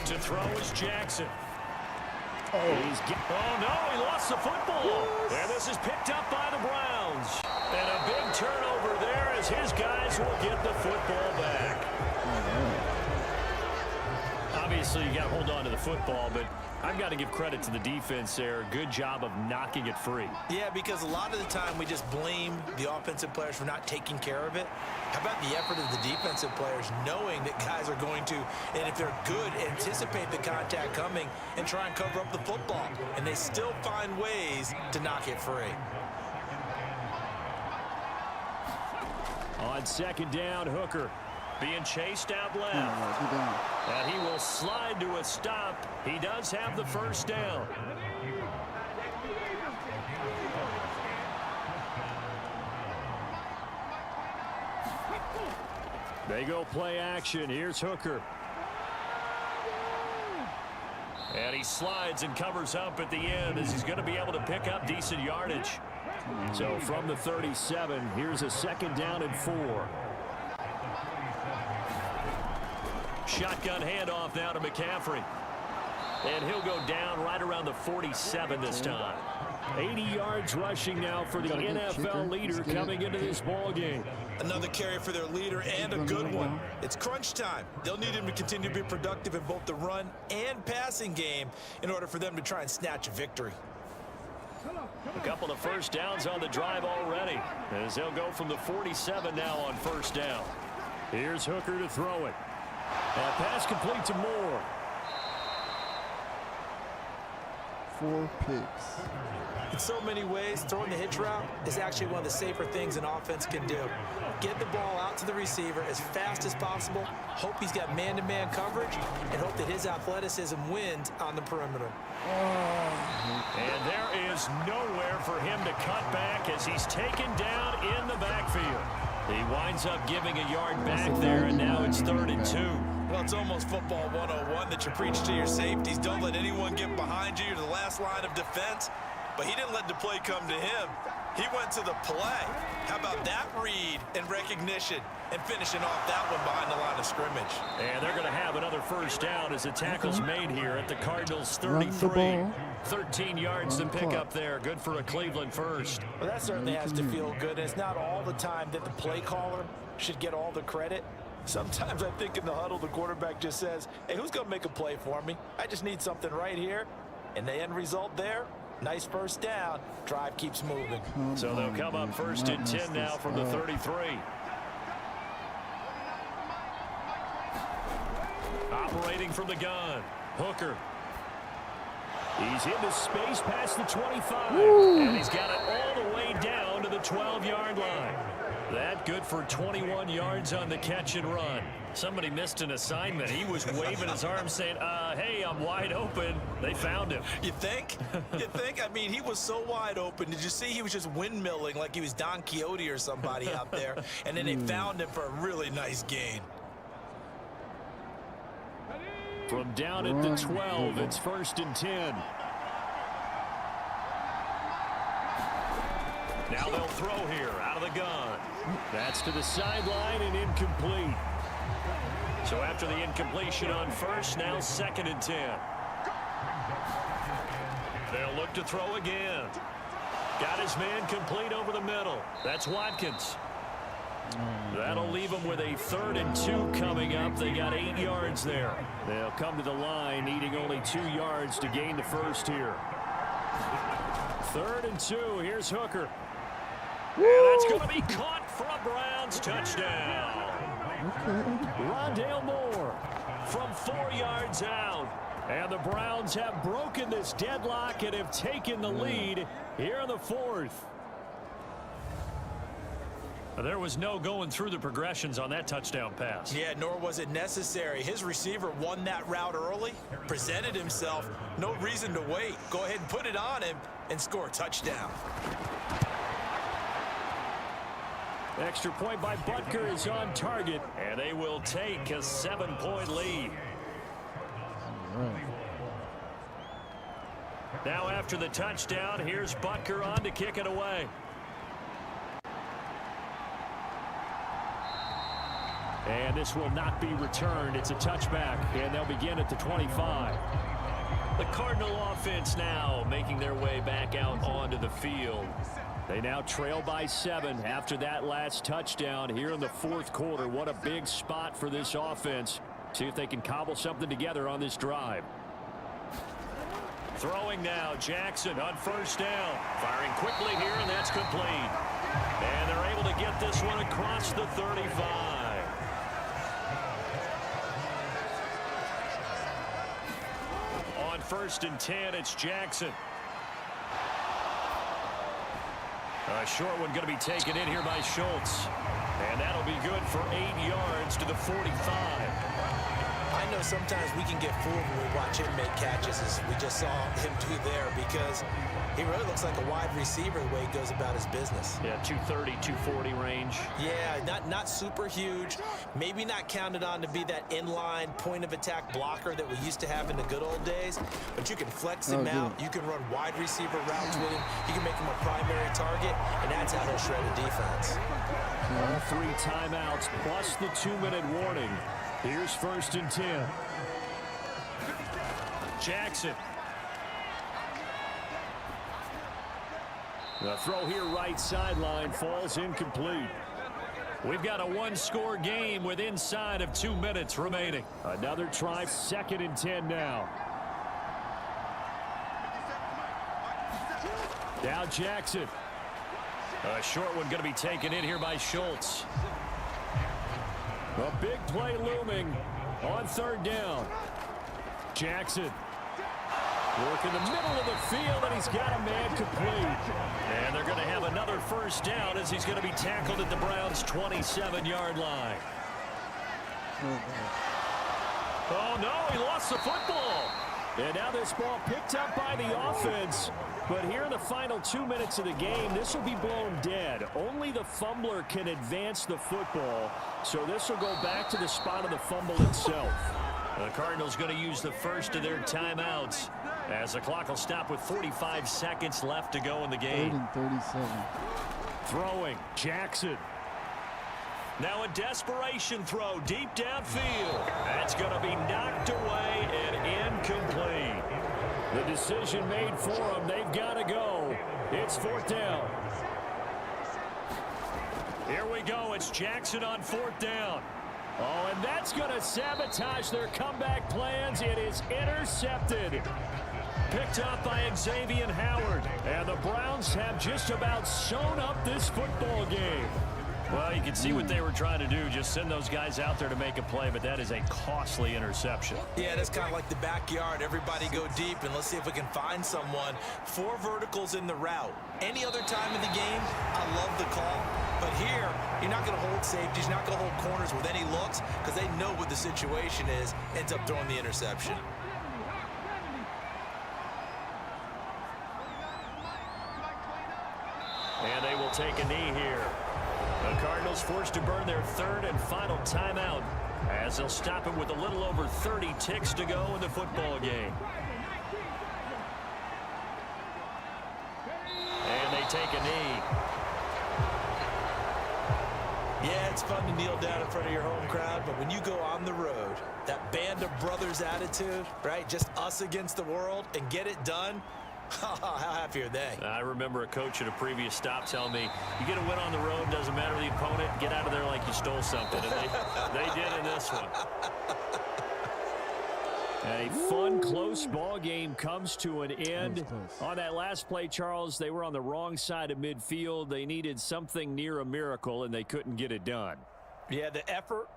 Speaker 5: To throw is Jackson. Oh, no, he lost the football. And this is picked up by the Browns. And a big turnover there as his guys will get the football back. Obviously, you got to hold on to the football, but I've got to give credit to the defense there. Good job of knocking it free.
Speaker 4: Yeah, because a lot of the time we just blame the offensive players for not taking care of it. How about the effort of the defensive players knowing that guys are going to, and if they're good, anticipate the contact coming and try and cover up the football. And they still find ways to knock it free.
Speaker 5: On 2nd down, Hooker being chased out left. And he will slide to a stop. He does have the 1st down. They go play action. Here's Hooker. And he slides and covers up at the end as he's going to be able to pick up decent yardage. So from the 37, here's a 2nd down and 4. Shotgun handoff now to McCaffrey. And he'll go down right around the 47 this time. 80 yards rushing now for the NFL leader coming into this ball game.
Speaker 4: Another carry for their leader and a good one. It's crunch time. They'll need him to continue to be productive in both the run and passing game in order for them to try and snatch a victory.
Speaker 5: A couple of 1st downs on the drive already as they'll go from the 47 now on 1st down. Here's Hooker to throw it. Pass complete to Moore.
Speaker 1: 4 picks.
Speaker 4: In so many ways, throwing the hitch route is actually one of the safer things an offense can do. Get the ball out to the receiver as fast as possible, hope he's got man-to-man coverage, and hope that his athleticism wins on the perimeter.
Speaker 5: And there is nowhere for him to cut back as he's taken down in the backfield. He winds up giving a yard back there, and now it's 3rd and 2.
Speaker 4: Well, it's almost football 101 that you preach to your safeties. Don't let anyone get behind you. You're the last line of defense. But he didn't let the play come to him. He went to the play. How about that read and recognition and finishing off that one behind the line of scrimmage?
Speaker 5: And they're going to have another 1st down as the tackle's made here at the Cardinals' 33. 13 yards to pick up there. Good for a Cleveland 1st.
Speaker 4: Well, that certainly has to feel good. And it's not all the time that the play caller should get all the credit. Sometimes I think in the huddle, the quarterback just says, hey, who's going to make a play for me? I just need something right here. And the end result there, nice 1st down. Drive keeps moving.
Speaker 5: So they'll come up 1st and 10 now from the 33. Operating from the gun, Hooker. He's into space past the 25. And he's got it all the way down to the 12-yard line. That good for 21 yards on the catch and run. Somebody missed an assignment. He was waving his arms saying, hey, I'm wide open. They found him.
Speaker 4: You think? You think? I mean, he was so wide open. Did you see he was just windmilling like he was Don Quixote or somebody out there? And then they found him for a really nice gain.
Speaker 5: From down at the 12, it's 1st and 10. Now they'll throw here out of the gun. That's to the sideline and incomplete. So after the incompletion on first, now 2nd and 10. They'll look to throw again. Got his man complete over the middle. That's Watkins. That'll leave them with a 3rd and 2 coming up. They got 8 yards there. They'll come to the line needing only 2 yards to gain the first here. 3rd and 2. Here's Hooker. And that's going to be caught for a Browns touchdown. Rondale Moore from 4 yards out. And the Browns have broken this deadlock and have taken the lead here in the 4th. There was no going through the progressions on that touchdown pass.
Speaker 4: Yeah, nor was it necessary. His receiver won that route early, presented himself. No reason to wait. Go ahead and put it on him and score a touchdown.
Speaker 5: Extra point by Butker is on target, and they will take a 7-point lead. Now after the touchdown, here's Butker on to kick it away. And this will not be returned. It's a touchback, and they'll begin at the 25. The Cardinal offense now making their way back out onto the field. They now trail by 7 after that last touchdown here in the 4th quarter. What a big spot for this offense. See if they can cobble something together on this drive. Throwing now, Jackson on 1st down. Firing quickly here, and that's complete. And they're able to get this one across the 35. On 1st and 10, it's Jackson. A short one going to be taken in here by Schultz. And that'll be good for 8 yards to the 45.
Speaker 4: I know sometimes we can get fooled when we watch him make catches, as we just saw him do there, because he really looks like a wide receiver the way he goes about his business.
Speaker 5: Yeah, 230, 240 range.
Speaker 4: Yeah, not super huge. Maybe not counted on to be that inline point-of-attack blocker that we used to have in the good old days, but you can flex him out. You can run wide receiver routes with him. You can make him a primary target, and that's how he'll shred a defense.
Speaker 5: All 3 timeouts plus the 2-minute warning. Here's 1st and 10. Jackson. The throw here right sideline falls incomplete. We've got a 1-score game with inside of 2 minutes remaining. Another try, 2nd and 10 now. Now Jackson. A short one going to be taken in here by Schultz. A big play looming on 3rd down. Jackson. Working the middle of the field, and he's got a man complete. And they're going to have another 1st down as he's going to be tackled at the Browns' 27-yard line. Oh, no, he lost the football. And now this ball picked up by the offense. But here in the final 2 minutes of the game, this will be blown dead. Only the fumbler can advance the football. So this will go back to the spot of the fumble itself. The Cardinals going to use the first of their timeouts as the clock will stop with 45 seconds left to go in the game.
Speaker 1: 3rd and 37.
Speaker 5: Throwing, Jackson. Now a desperation throw deep downfield. That's going to be knocked away and incomplete. The decision made for them. They've got to go. It's 4th down. Here we go. It's Jackson on 4th down. Oh, and that's going to sabotage their comeback plans. It is intercepted. Picked up by Xavier Howard. And the Browns have just about sewn up this football game. Well, you can see what they were trying to do, just send those guys out there to make a play, but that is a costly interception.
Speaker 4: Yeah, that's kind of like the backyard. Everybody go deep, and let's see if we can find someone. 4 verticals in the route. Any other time in the game, I love the call. But here, you're not going to hold safeties, you're not going to hold corners with any looks because they know what the situation is, ends up throwing the interception.
Speaker 5: And they will take a knee here. The Cardinals forced to burn their 3rd and final timeout as they'll stop it with a little over 30 ticks to go in the football game. And they take a knee.
Speaker 4: Yeah, it's fun to kneel down in front of your home crowd, but when you go on the road, that band of brothers attitude, right? Just us against the world and get it done. How happy are they?
Speaker 5: I remember a coach at a previous stop telling me, you get a win on the road, doesn't matter the opponent, get out of there like you stole something. And they did in this one. A fun, close ball game comes to an end. On that last play, Charles, they were on the wrong side of midfield. They needed something near a miracle, and they couldn't get it done.
Speaker 4: Yeah, the effort,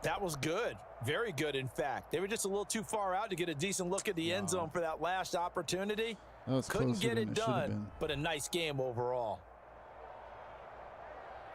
Speaker 4: that was good. Very good, in fact. They were just a little too far out to get a decent look at the end zone for that last opportunity. Couldn't get it done, but a nice game overall.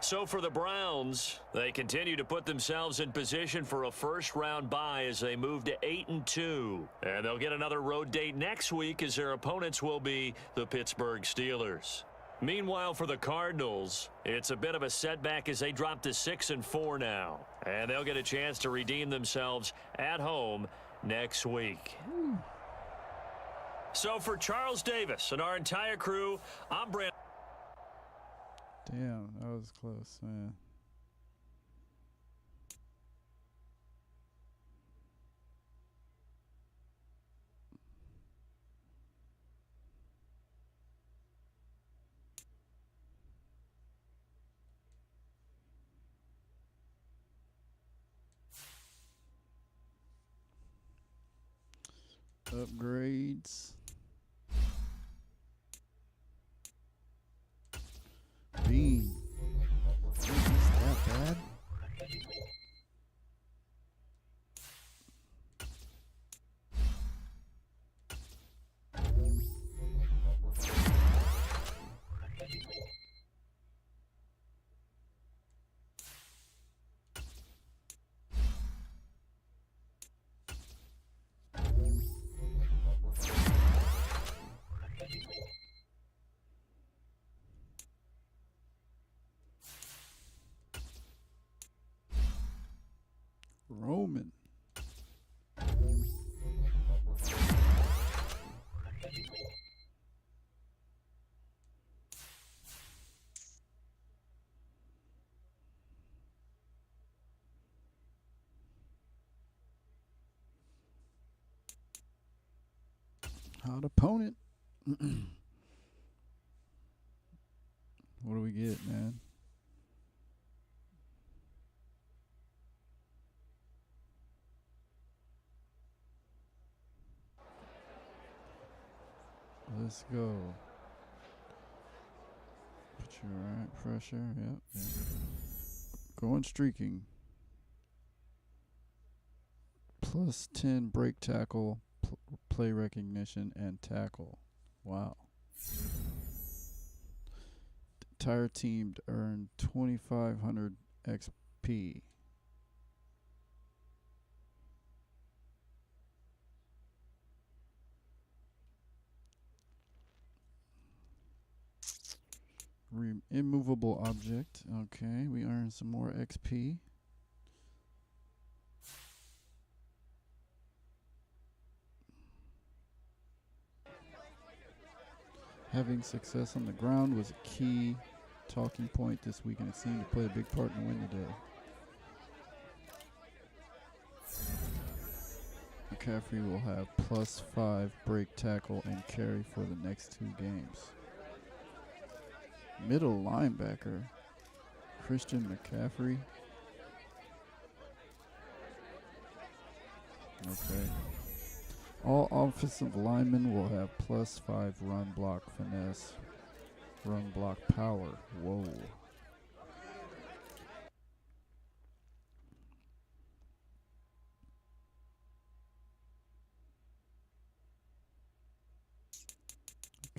Speaker 5: So for the Browns, they continue to put themselves in position for a first-round bye as they move to 8-2. And they'll get another road date next week as their opponents will be the Pittsburgh Steelers. Meanwhile, for the Cardinals, it's a bit of a setback as they drop to 6-4 now. And they'll get a chance to redeem themselves at home next week. So for Charles Davis and our entire crew, I'm Brandon.
Speaker 1: Damn, that was close, man. Upgrades. Bean. Is that bad? Roman. Hot opponent. What do we get, man? Let's go. Put you right pressure. Yep. Going streaking. Plus 10 break tackle, play recognition, and tackle. Wow. The entire team earned 2,500 XP. Immovable object. Okay, we earn some more XP. Having success on the ground was a key talking point this week, and it seemed to play a big part in the win today. McCaffrey will have plus 5 break tackle and carry for the next 2 games. Middle linebacker, Christian McCaffrey. Okay. All offensive linemen will have plus 5 run block finesse, run block power. Whoa.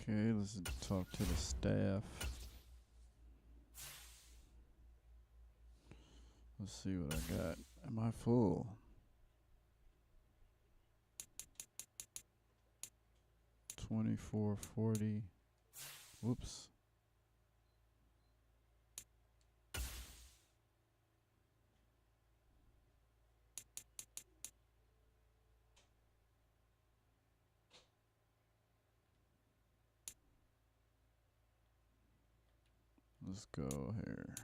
Speaker 1: Okay, let's talk to the staff. Let's see what I got. Am I full? $24.40. Whoops. Let's go here.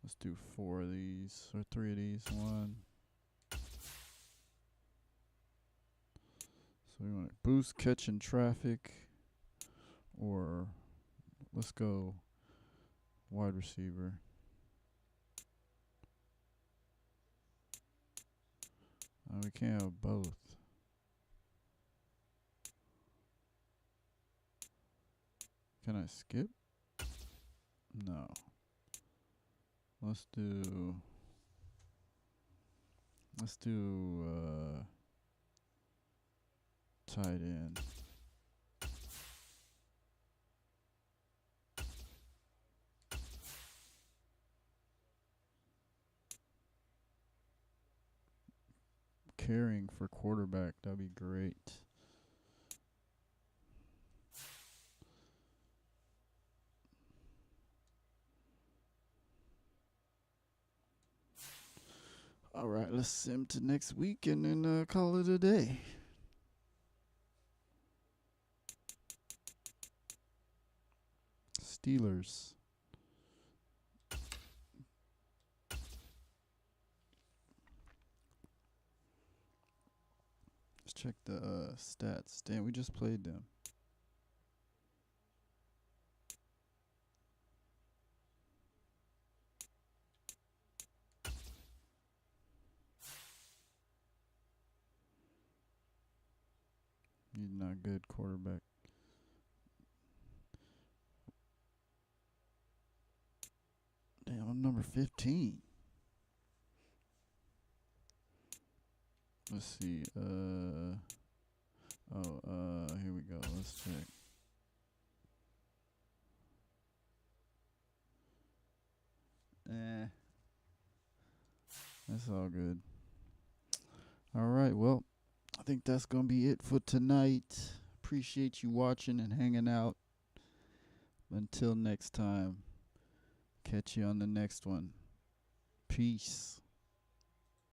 Speaker 1: Let's do 4 of these or 3 of these. 1. So we want to boost catching traffic, or let's go wide receiver. We can't have both. Can I skip? No. Let's do tight end. Carrying for quarterback, that'd be great. All right, let's sim to next week and then call it a day. Steelers. Let's check the stats. Damn, we just played them. He's not good quarterback. Damn, I'm number 15. Let's see. Here we go. Let's check. That's all good. All right, well, I think that's going to be it for tonight. Appreciate you watching and hanging out. Until next time, catch you on the next one. Peace.